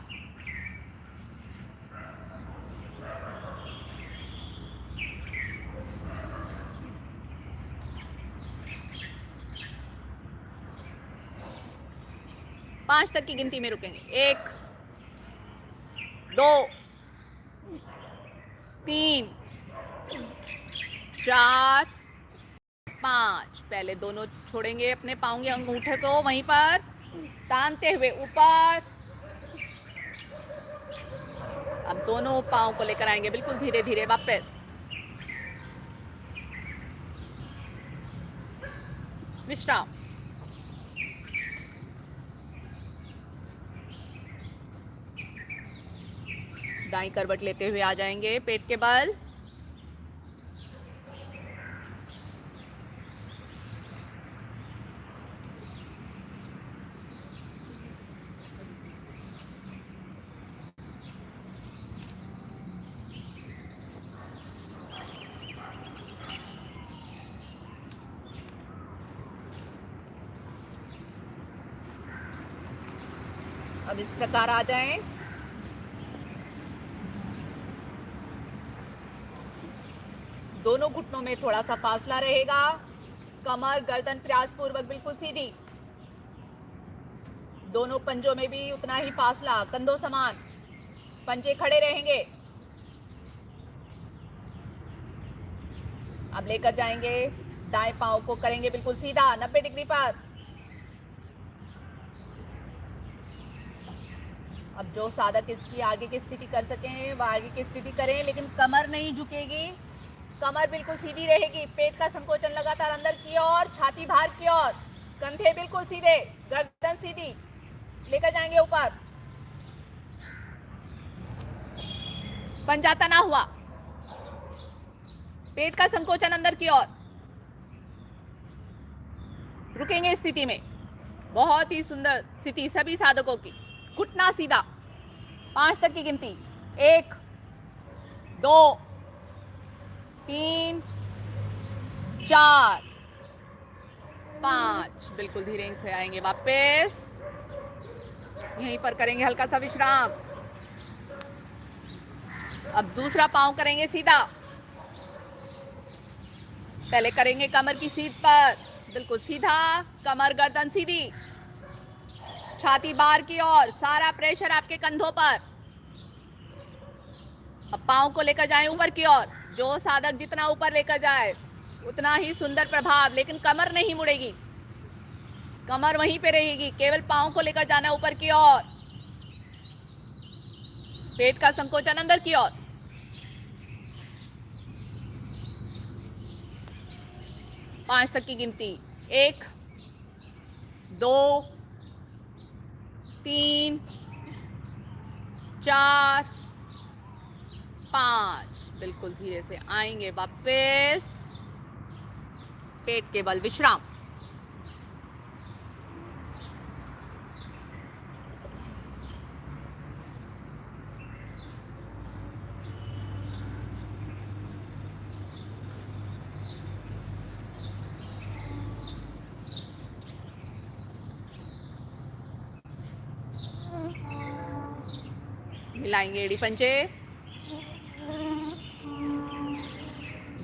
A: पांच तक की गिनती में रुकेंगे। 1 2 3 4 5। पहले दोनों छोड़ेंगे अपने पाँव के अंगूठे को, वहीं पर तानते हुए ऊपर। अब दोनों पाँव को लेकर आएंगे बिल्कुल धीरे धीरे वापस। विश्राम। दाईं करवट लेते हुए आ जाएंगे पेट के बल। अब इस प्रकार आ जाएं। दोनों घुटनों में थोड़ा सा फासला रहेगा। कमर गर्दन प्रयास पूर्वक बिल्कुल सीधी। दोनों पंजों में भी उतना ही फासला, कंधों समान। पंजे खड़े रहेंगे। अब लेकर जाएंगे दाएं पांव को, करेंगे बिल्कुल सीधा 90 डिग्री पर। अब जो साधक इसकी आगे की स्थिति कर सकें वह आगे की स्थिति करें, लेकिन कमर नहीं झुकेगी, कमर बिल्कुल सीधी रहेगी। पेट का संकोचन लगातार अंदर की ओर, छाती बाहर की ओर, कंधे बिल्कुल सीधे, गर्दन सीधी। लेकर जाएंगे ऊपर। पंजा तना हुआ, पेट का संकोचन अंदर की ओर। रुकेंगे इस स्थिति में। बहुत ही सुंदर स्थिति सभी साधकों की। घुटना सीधा। 5 तक की गिनती। 1 2 3 4 5। बिल्कुल धीरे से आएंगे वापस। यहीं पर करेंगे हल्का सा विश्राम। अब दूसरा पांव करेंगे सीधा। पहले करेंगे कमर की सीध पर, बिल्कुल सीधा। कमर गर्दन सीधी, छाती बाहर की ओर, सारा प्रेशर आपके कंधों पर। अब पांव को लेकर जाएं ऊपर की ओर। जो साधक जितना ऊपर लेकर जाए उतना ही सुंदर प्रभाव, लेकिन कमर नहीं मुड़ेगी, कमर वहीं पे रहेगी। केवल पांव को लेकर जाना ऊपर की ओर। पेट का संकोचन अंदर की ओर। पांच तक की गिनती। 1 2 3 4 5। बिल्कुल धीरे से आएंगे वापस। पेट के बल विश्राम। मिलाएंगे एड़ी पंजे।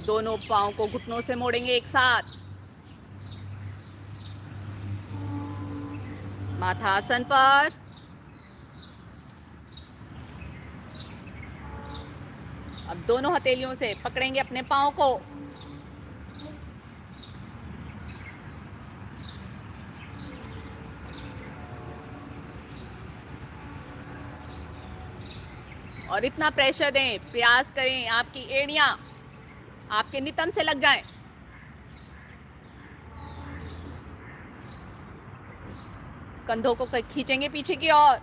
A: दोनों पांव को घुटनों से मोड़ेंगे एक साथ। माथा आसन पर। अब दोनों हथेलियों से पकड़ेंगे अपने पांव को। और इतना प्रेशर दें, प्रयास करें आपकी एड़ियां आपके नितंब से लग जाएं। कंधों को खींचेंगे पीछे की ओर।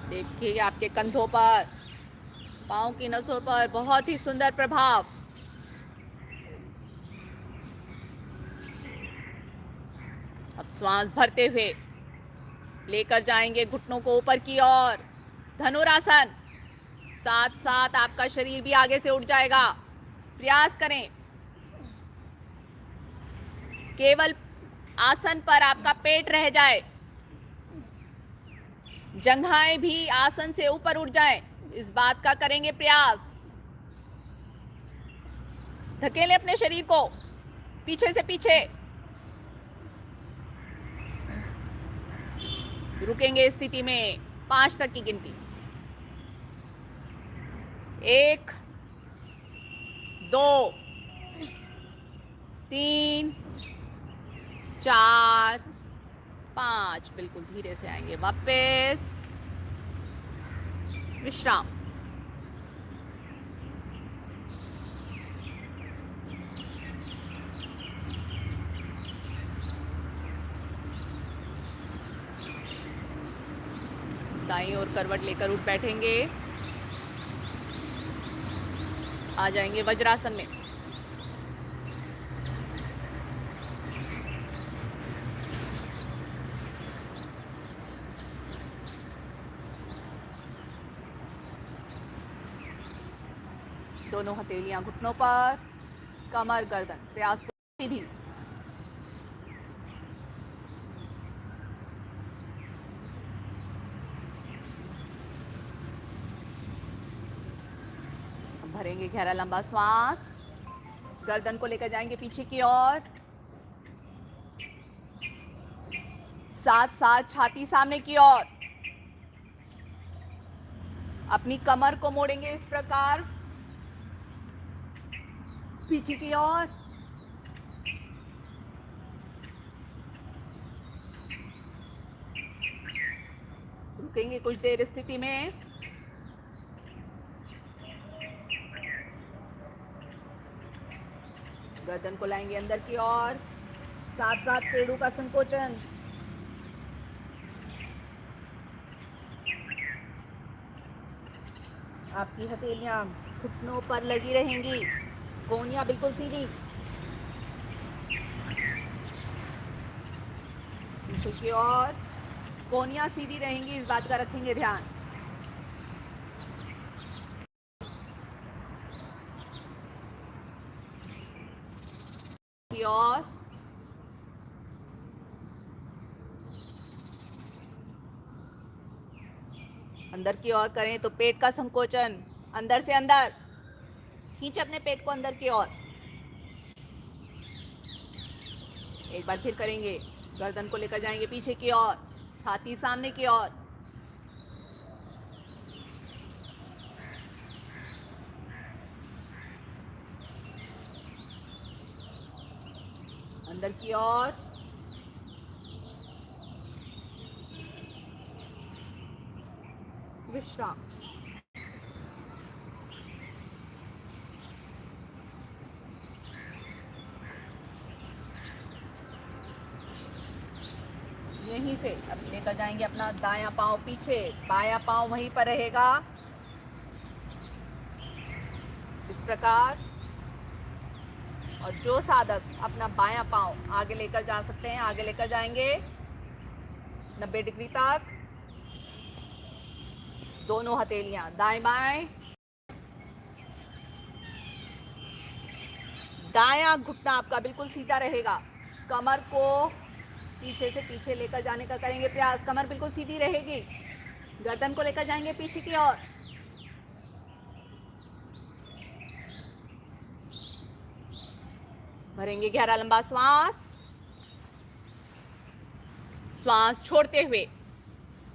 A: देखिए आपके कंधों पर, पांव की नसों पर बहुत ही सुंदर प्रभाव। अब श्वास भरते हुए लेकर जाएंगे घुटनों को ऊपर की ओर, धनुरासन। साथ साथ आपका शरीर भी आगे से उठ जाएगा। प्रयास करें केवल आसन पर आपका पेट रह जाए, जंघाएं भी आसन से ऊपर उठ जाएं, इस बात का करेंगे प्रयास। धकेलें अपने शरीर को पीछे से पीछे। रुकेंगे इस स्थिति में 5 तक की गिनती। 1 2 3 4 5। बिल्कुल धीरे से आएंगे वापस। विश्राम। दाईं ओर करवट लेकर उठ बैठेंगे। आ जाएंगे वज्रासन में। दोनों हथेलियां घुटनों पर, कमर गर्दन प्रयास सीधी। भरेंगे गहरा लंबा श्वास, गर्दन को लेकर जाएंगे पीछे की ओर। साथ साथ छाती सामने की ओर। अपनी कमर को मोड़ेंगे इस प्रकार पीछे की ओर। रुकेंगे कुछ देर स्थिति में। गर्दन को लाएंगे अंदर की ओर, साथ साथ पेड़ों का संकोचन। आपकी हथेलियां घुटनों पर लगी रहेंगी, कोहनियां बिल्कुल सीधी। पीछे की ओर कोहनियां सीधी रहेंगी, इस बात का रखेंगे ध्यान। की ओर अंदर की ओर करें तो पेट का संकोचन, अंदर से अंदर खींच अपने पेट को अंदर की ओर। एक बार फिर करेंगे। गर्दन को लेकर जाएंगे पीछे की ओर, छाती सामने की ओर। अंदर की ओर। विश्राम। यहीं से अब लेकर जाएंगे अपना दायां पांव पीछे, बायां पांव वहीं पर रहेगा इस प्रकार। और जो साधक अपना बायां पांव आगे लेकर जा सकते हैं आगे लेकर जाएंगे 90 डिग्री तक। दोनों हथेलियां दाएं बाएं। दायां घुटना आपका बिल्कुल सीधा रहेगा। कमर को पीछे से पीछे लेकर जाने का करेंगे प्रयास, कमर बिल्कुल सीधी रहेगी। गर्दन को लेकर जाएंगे पीछे की ओर। भरेंगे गहरा लंबा श्वास। श्वास छोड़ते हुए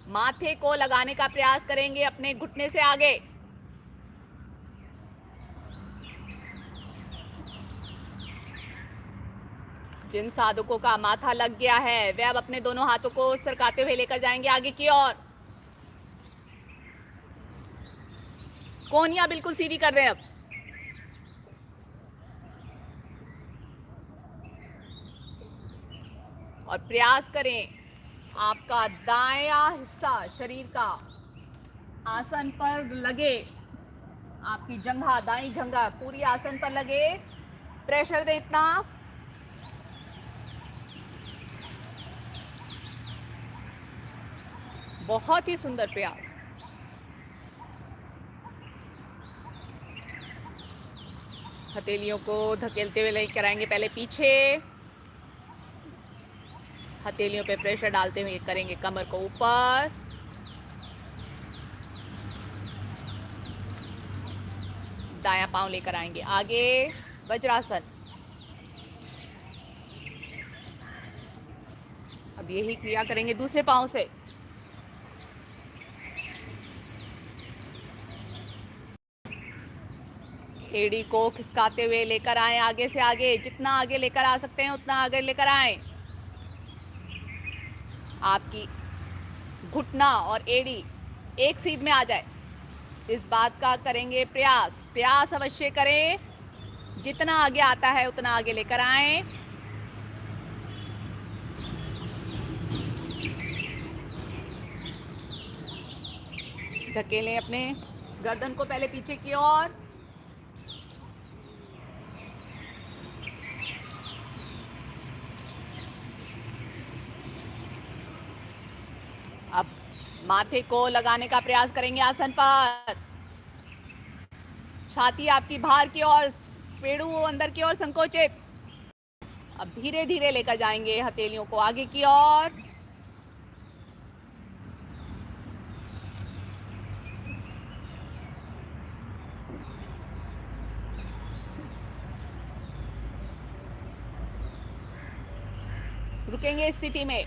A: माथे को लगाने का प्रयास करेंगे अपने घुटने से आगे। जिन साधकों का माथा लग गया है वे अब अपने दोनों हाथों को सरकाते हुए लेकर जाएंगे आगे की ओर। कोहनियां बिल्कुल सीधी कर दें अब। और प्रयास करें आपका दायां हिस्सा शरीर का आसन पर लगे, आपकी जंघा, दाई जंघा पूरी आसन पर लगे। प्रेशर दे इतना। बहुत ही सुंदर प्रयास। हथेलियों को धकेलते हुए लेकर आएंगे पहले पीछे। हथेलियों पे प्रेशर डालते हुए करेंगे कमर को ऊपर। दायां पांव लेकर आएंगे आगे, वज्रासन। अब यही क्रिया करेंगे दूसरे पांव से। एड़ी को खिसकाते हुए लेकर आए आगे से आगे, जितना आगे लेकर आ सकते हैं उतना आगे लेकर आए। आपकी घुटना और एड़ी एक सीध में आ जाए, इस बात का करेंगे प्रयास। प्रयास अवश्य करें, जितना आगे आता है उतना आगे लेकर आए। धकेलें अपने गर्दन को पहले पीछे की ओर। अब माथे को लगाने का प्रयास करेंगे आसन पर। छाती आपकी बाहर की ओर, पेड़ू अंदर की ओर संकोचित। अब धीरे धीरे लेकर जाएंगे हथेलियों को आगे की ओर। रुकेंगे इस स्थिति में।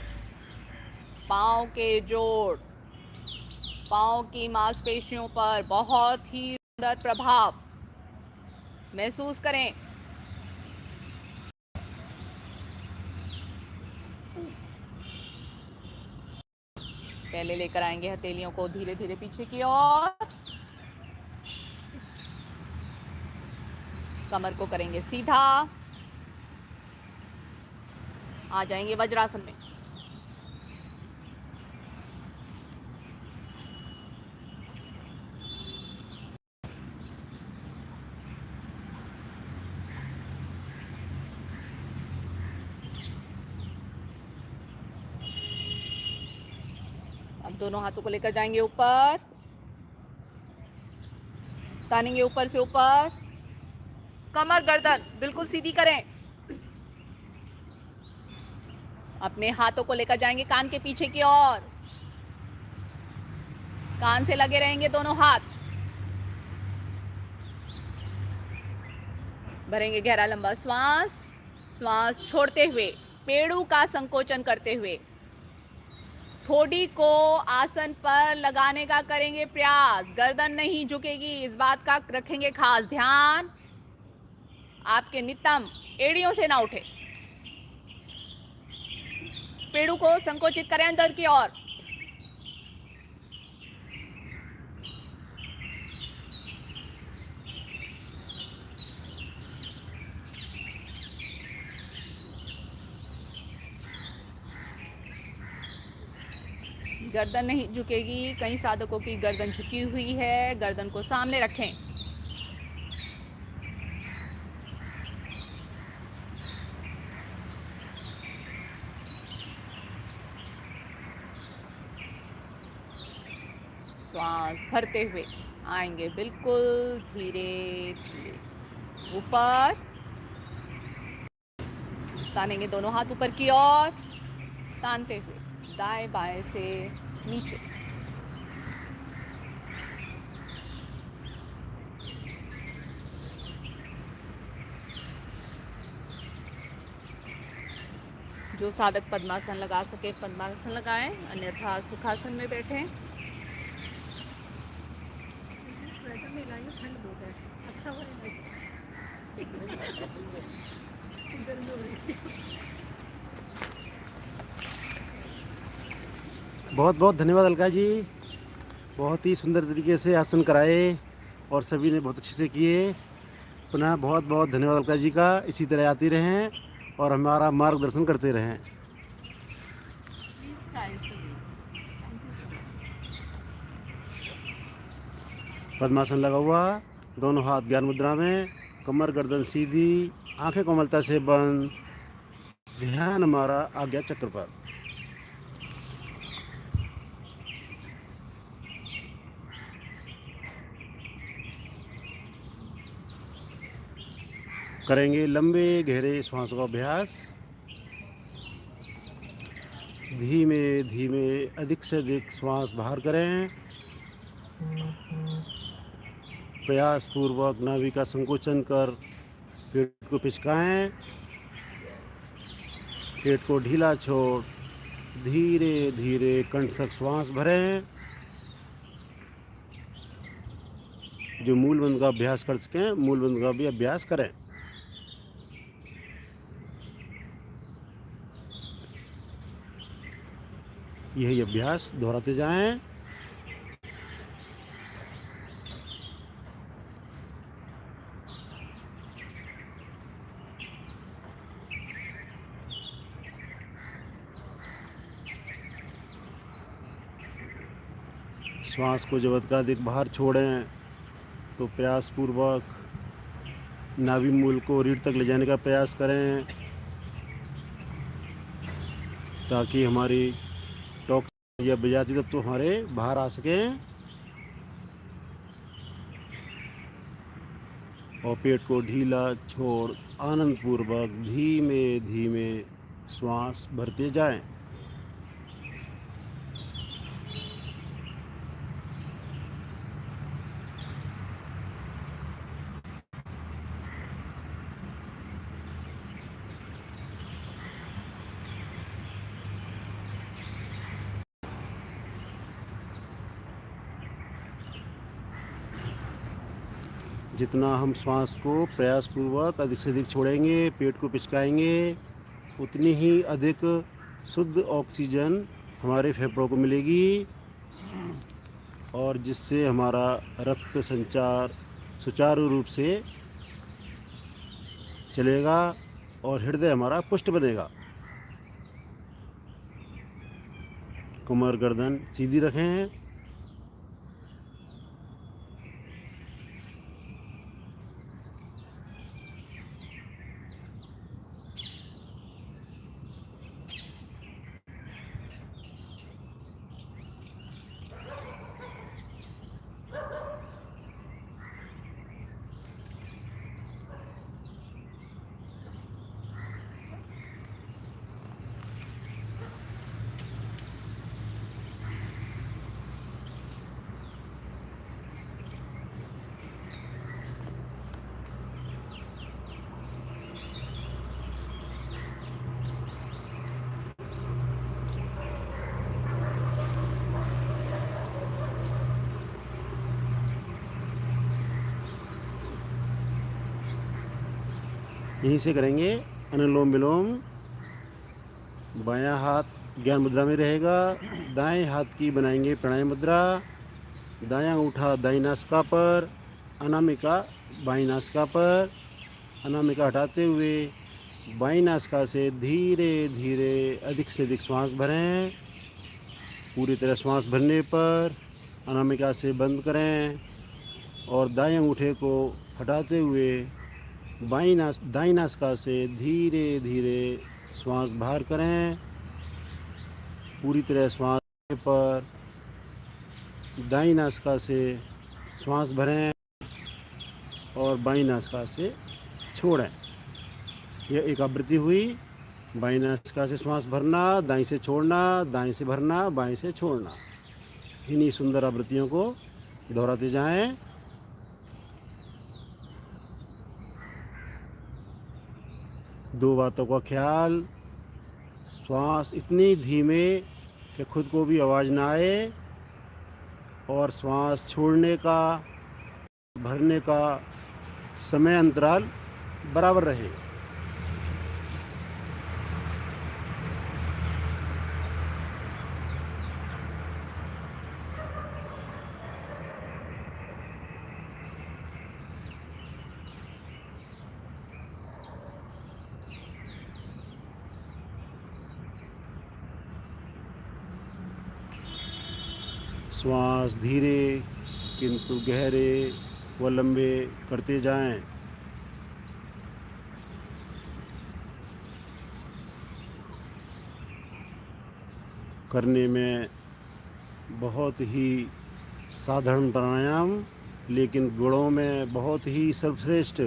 A: पांव के जोड़, पांव की मांसपेशियों पर बहुत ही सुंदर प्रभाव महसूस करें। पहले लेकर आएंगे हथेलियों को धीरे धीरे पीछे की ओर। कमर को करेंगे सीधा। आ जाएंगे वज्रासन में। अब दोनों हाथों को लेकर जाएंगे ऊपर, तानेंगे ऊपर से ऊपर। कमर गर्दन बिल्कुल सीधी करें। अपने हाथों को लेकर जाएंगे कान के पीछे की ओर। कान से लगे रहेंगे दोनों हाथ। भरेंगे गहरा लंबा श्वास। श्वास छोड़ते हुए पेड़ू का संकोचन करते हुए ठोड़ी को आसन पर लगाने का करेंगे प्रयास। गर्दन नहीं झुकेगी, इस बात का रखेंगे खास ध्यान। आपके नितंब एड़ियों से ना उठे। पेड़ू को संकोचित करें अंदर की ओर। गर्दन नहीं झुकेगी, कई साधकों की गर्दन झुकी हुई है। गर्दन को सामने रखें। श्वास भरते हुए आएंगे बिल्कुल धीरे धीरे ऊपर। तानेंगे दोनों हाथ ऊपर की ओर, तानते हुए दाएं बाएं से नीचे। जो साधक पद्मासन लगा सके पद्मासन लगाएं, अन्यथा सुखासन में बैठें।
C: स्वेटर नहीं लाएंगे, ठंड बहुत है। अच्छा हो रहा है।
B: बहुत बहुत धन्यवाद अलका जी। बहुत ही सुंदर तरीके से आसन कराए और सभी ने बहुत अच्छे से किए। पुनः बहुत बहुत धन्यवाद अलका जी का। इसी तरह आती रहें और हमारा मार्गदर्शन करते रहें।
A: Please try to thank you so much.
B: पद्मासन लगा हुआ, दोनों हाथ ज्ञान मुद्रा में, कमर गर्दन सीधी, आंखें कोमलता से बंद, ध्यान हमारा आज्ञा चक्र पर। करेंगे लंबे गहरे श्वासों का अभ्यास। धीमे धीमे अधिक से अधिक श्वास बाहर करें। प्रयास पूर्वक नाभि का संकोचन कर पेट को पिचकाएं। पेट को ढीला छोड़ धीरे धीरे कंठ तक श्वास भरें। जो मूल बंद का अभ्यास कर सकें मूल बंद का भी अभ्यास करें। यही अभ्यास दोहराते जाएं। श्वास को जब अधिक बाहर छोड़ें तो प्रयास पूर्वक नाभि मूल को रीढ़ तक ले जाने का प्रयास करें ताकि हमारी टॉक्सिन या विजाती तत्व तो हमारे बाहर आ सकें। और पेट को ढीला छोड़ आनंद पूर्वक धीमे धीमे श्वास भरते जाएं। जितना हम श्वास को प्रयास पूर्वक अधिक से अधिक छोड़ेंगे, पेट को पिचकाएंगे, उतनी ही अधिक शुद्ध ऑक्सीजन हमारे फेफड़ों को मिलेगी और जिससे हमारा रक्त संचार सुचारू रूप से चलेगा और हृदय हमारा पुष्ट बनेगा। कमर गर्दन सीधी रखें। यहीं से करेंगे अनुलोम विलोम। बायां हाथ ज्ञान मुद्रा में रहेगा, दाएं हाथ की बनाएंगे प्राणायाम मुद्रा। दायां अंगूठा दाईं नासिका पर, अनामिका बाईं नासिका पर। अनामिका हटाते हुए बाईं नासिका से धीरे धीरे अधिक से अधिक श्वास भरें। पूरी तरह श्वास भरने पर अनामिका से बंद करें और दाएं अंगूठे को हटाते हुए दाईं नासिका से धीरे धीरे श्वास बाहर करें। पूरी तरह श्वास पर दाईं नासिका से श्वास भरें और बाईं नासिका से छोड़ें। यह एक आवृत्ति हुई। बाईं नासिका से श्वास भरना, दाईं से छोड़ना, दाईं से भरना, बाईं से छोड़ना। इन्हीं सुंदर आवृत्तियों को दोहराते जाएं। दो बातों का ख्याल, श्वास इतनी धीमे कि खुद को भी आवाज़ ना आए और श्वास छोड़ने का भरने का समय अंतराल बराबर रहे। श्वास धीरे किंतु गहरे व लंबे करते जाएं। करने में बहुत ही साधारण प्राणायाम, लेकिन गुणों में बहुत ही सर्वश्रेष्ठ।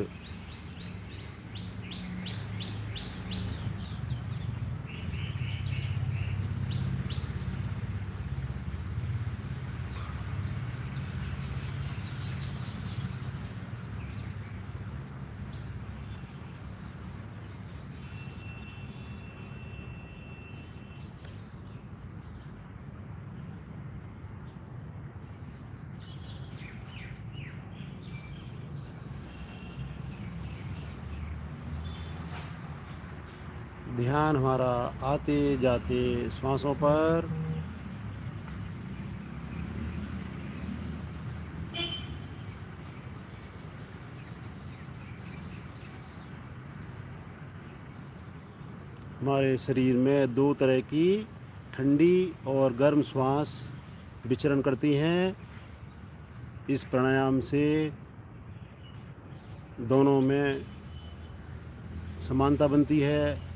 B: ध्यान हमारा आते जाते श्वासों पर। हमारे शरीर में दो तरह की ठंडी और गर्म श्वास विचरण करती हैं। इस प्राणायाम से दोनों में समानता बनती है।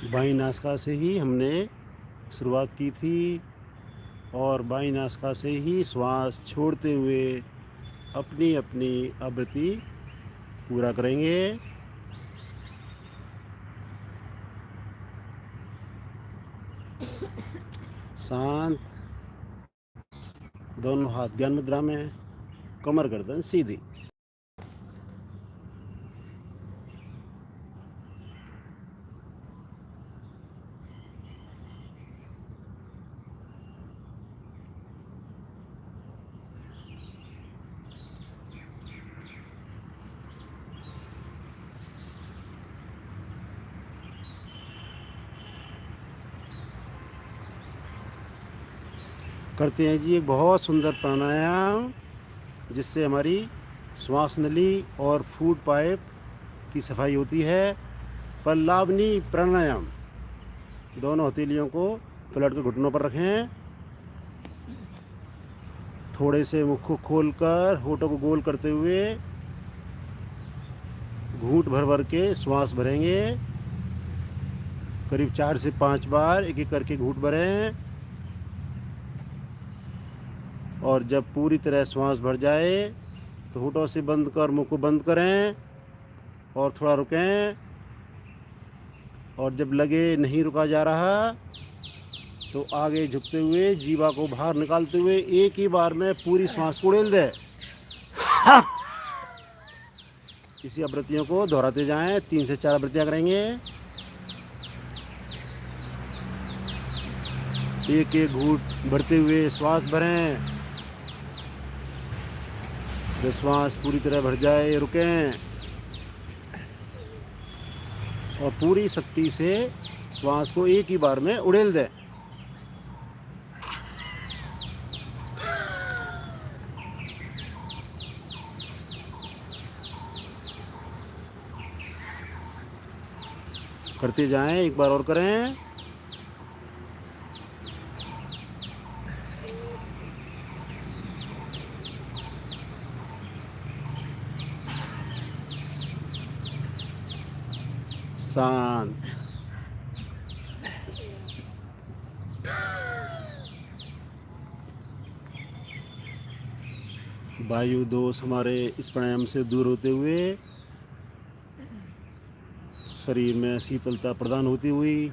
B: बाईं नासिका से ही हमने शुरुआत की थी और बाईं नासिका से ही श्वास छोड़ते हुए अपनी अपनी आवृत्ति पूरा करेंगे। शांत, दोनों हाथ ज्ञान मुद्रा में, कमर गर्दन सीधी। करते हैं जी एक बहुत सुंदर प्राणायाम, जिससे हमारी श्वास नली और फूड पाइप की सफाई होती है। पल्लावनी प्राणायाम। दोनों हथेलियों को पलट कर घुटनों पर रखें। थोड़े से मुख को खोलकर होठों को गोल करते हुए घूंट भर भर के श्वास भरेंगे। करीब 4 से 5 बार एक एक करके घूंट भरें। और जब पूरी तरह श्वास भर जाए तो होठों से बंद कर मुंह को बंद करें और थोड़ा रुकें। और जब लगे नहीं रुका जा रहा तो आगे झुकते हुए जीवा को बाहर निकालते हुए एक ही बार में पूरी श्वास को उड़ेल दें। इसी आवृत्तियों को दोहराते जाएं। 3 से 4 आवृत्तियां करेंगे। एक एक घूंट भरते हुए श्वास भरें। जब श्वास पूरी तरह भर जाए रुकें और पूरी शक्ति से श्वास को एक ही बार में उड़ेल दें। करते जाएं, एक बार और करें। शांत। वायु दोष हमारे इस प्राणायाम से दूर होते हुए शरीर में शीतलता प्रदान होती हुई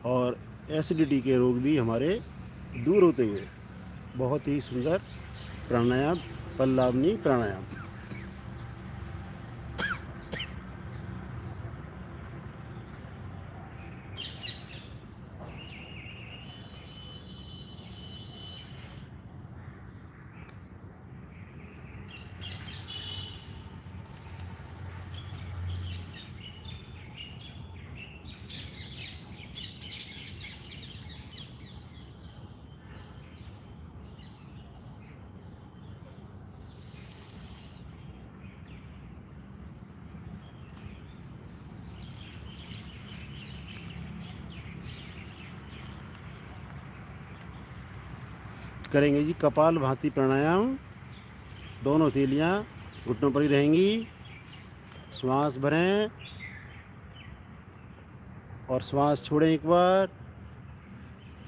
B: और एसिडिटी के रोग भी हमारे दूर होते हुए बहुत ही सुंदर प्राणायाम, पल्लावनी प्राणायाम। करेंगे जी कपाल भाती प्राणायाम। दोनों हथेलियाँ घुटनों पर ही रहेंगी। श्वास भरें और श्वास छोड़ें एक बार।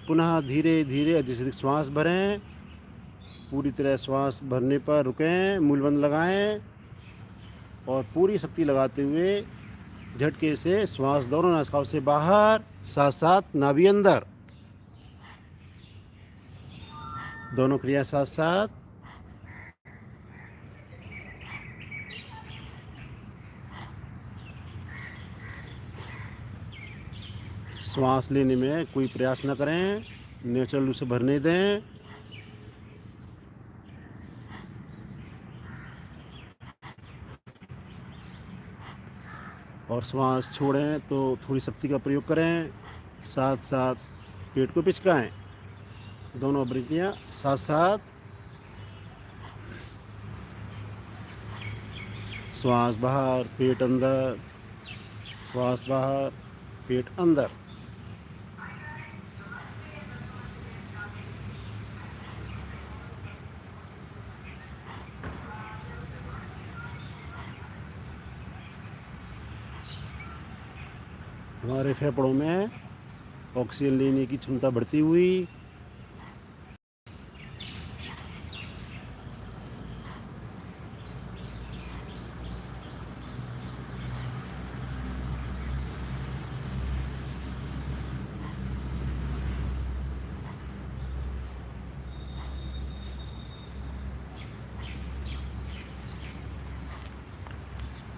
B: पुनः धीरे धीरे अधिक से अधिक श्वास भरें। पूरी तरह श्वास भरने पर रुकें, मूलबंद लगाएं और पूरी शक्ति लगाते हुए झटके से श्वास दोनों नासिकाओं से बाहर, साथ साथ नाभि अंदर। दोनों क्रिया साथ साथ। श्वास लेने में कोई प्रयास न करें, नेचुरल रूप से भरने दें। और श्वास छोड़ें तो थोड़ी शक्ति का प्रयोग करें, साथ साथ पेट को पिचकाएं। दोनों आवृत्तियाँ साथ साथ। श्वास बाहर, पेट अंदर, श्वास बाहर, पेट अंदर। हमारे फेफड़ों में ऑक्सीजन लेने की क्षमता बढ़ती हुई।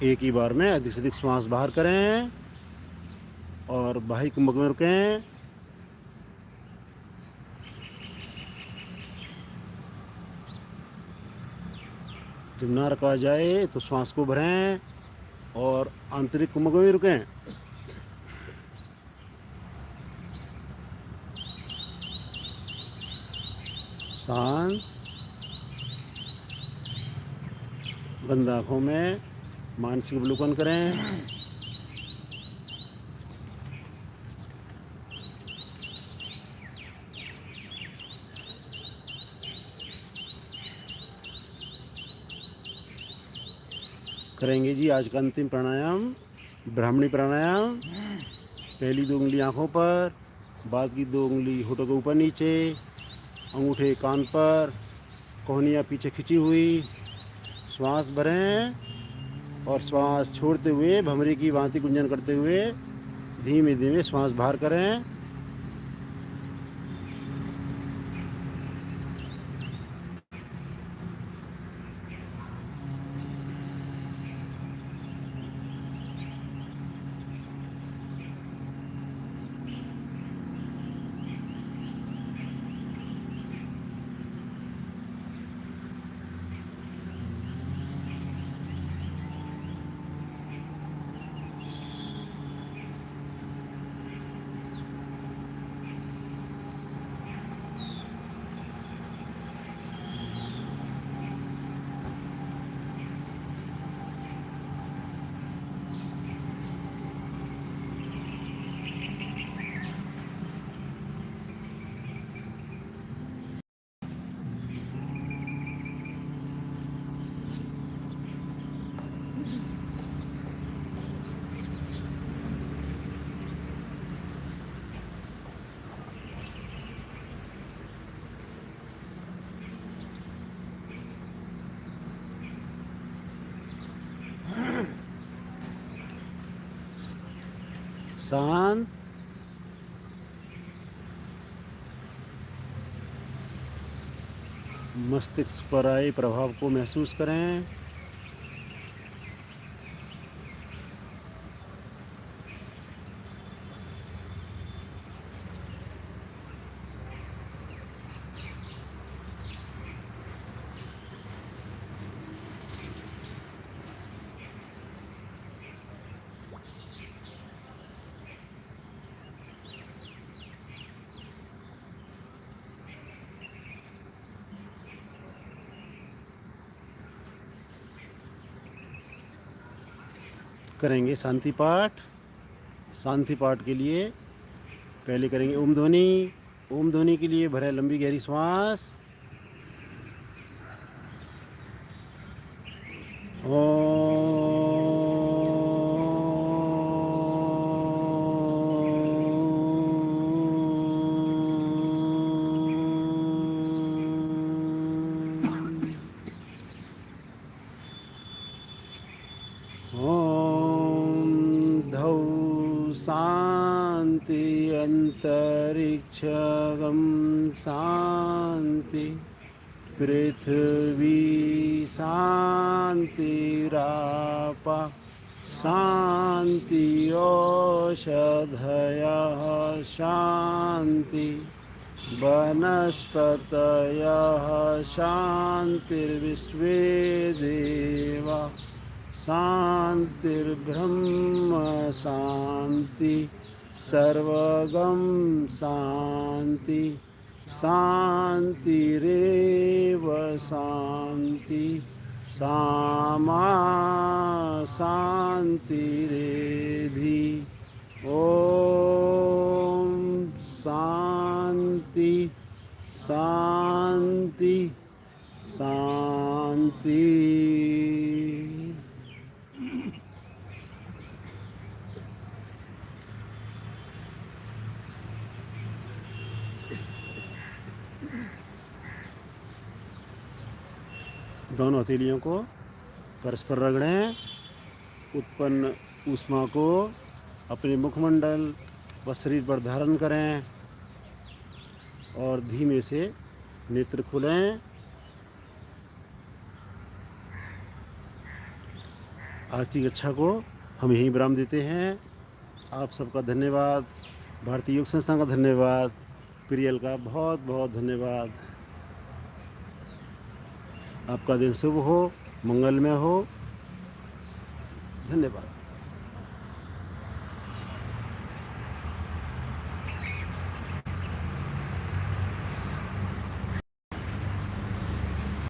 B: एक ही बार में अधिक से अधिक श्वास बाहर करें और बाही कुंभक में रुकें। जब ना रखा जाए तो श्वास को भरें और आंतरिक कुंभक में रुकें। शांत, बंद आँखों में मानसिक अवलोकन करें। करेंगे जी आज का अंतिम प्राणायाम, ब्राह्मणी प्राणायाम। पहली 2 उंगली आँखों पर, बाद की 2 उंगली होठों के ऊपर नीचे, अंगूठे कान पर, कोहनियाँ पीछे खिंची हुई। श्वास भरें और श्वास छोड़ते हुए भंवरे की भांति गुंजन करते हुए धीमे धीमे श्वास बाहर करें। शांत, मस्तिष्क पर आए प्रभाव को महसूस करें। करेंगे शांति पाठ। शांति पाठ के लिए पहले करेंगे ओम ध्वनि। ओम ध्वनि के लिए भरें लंबी गहरी श्वास ॐ धौ शान्ति अन्तरिक्षगं शान्ति पृथ्वी शान्तिरापा शान्ति औषधयः शान्ति वनस्पतयः शान्तिर्विश्वे देवा शान्तिर्ब्रह्म शान्ति सर्वगं शान्ति शान्तिरेव शान्ति सामा शान्तिरेधि ॐ शान्ति शान्ति शान्ति। दोनों हथेलियों को परस्पर रगड़ें। उत्पन्न ऊष्मा को अपने मुखमंडल व शरीर पर धारण करें और धीमे से नेत्र खुलें। आज की कक्षा को हम यहीं विराम देते हैं। आप सबका धन्यवाद। भारतीय योग संस्थान का धन्यवाद। प्रियल का बहुत बहुत धन्यवाद। आपका दिन शुभ हो, मंगलमय हो। धन्यवाद।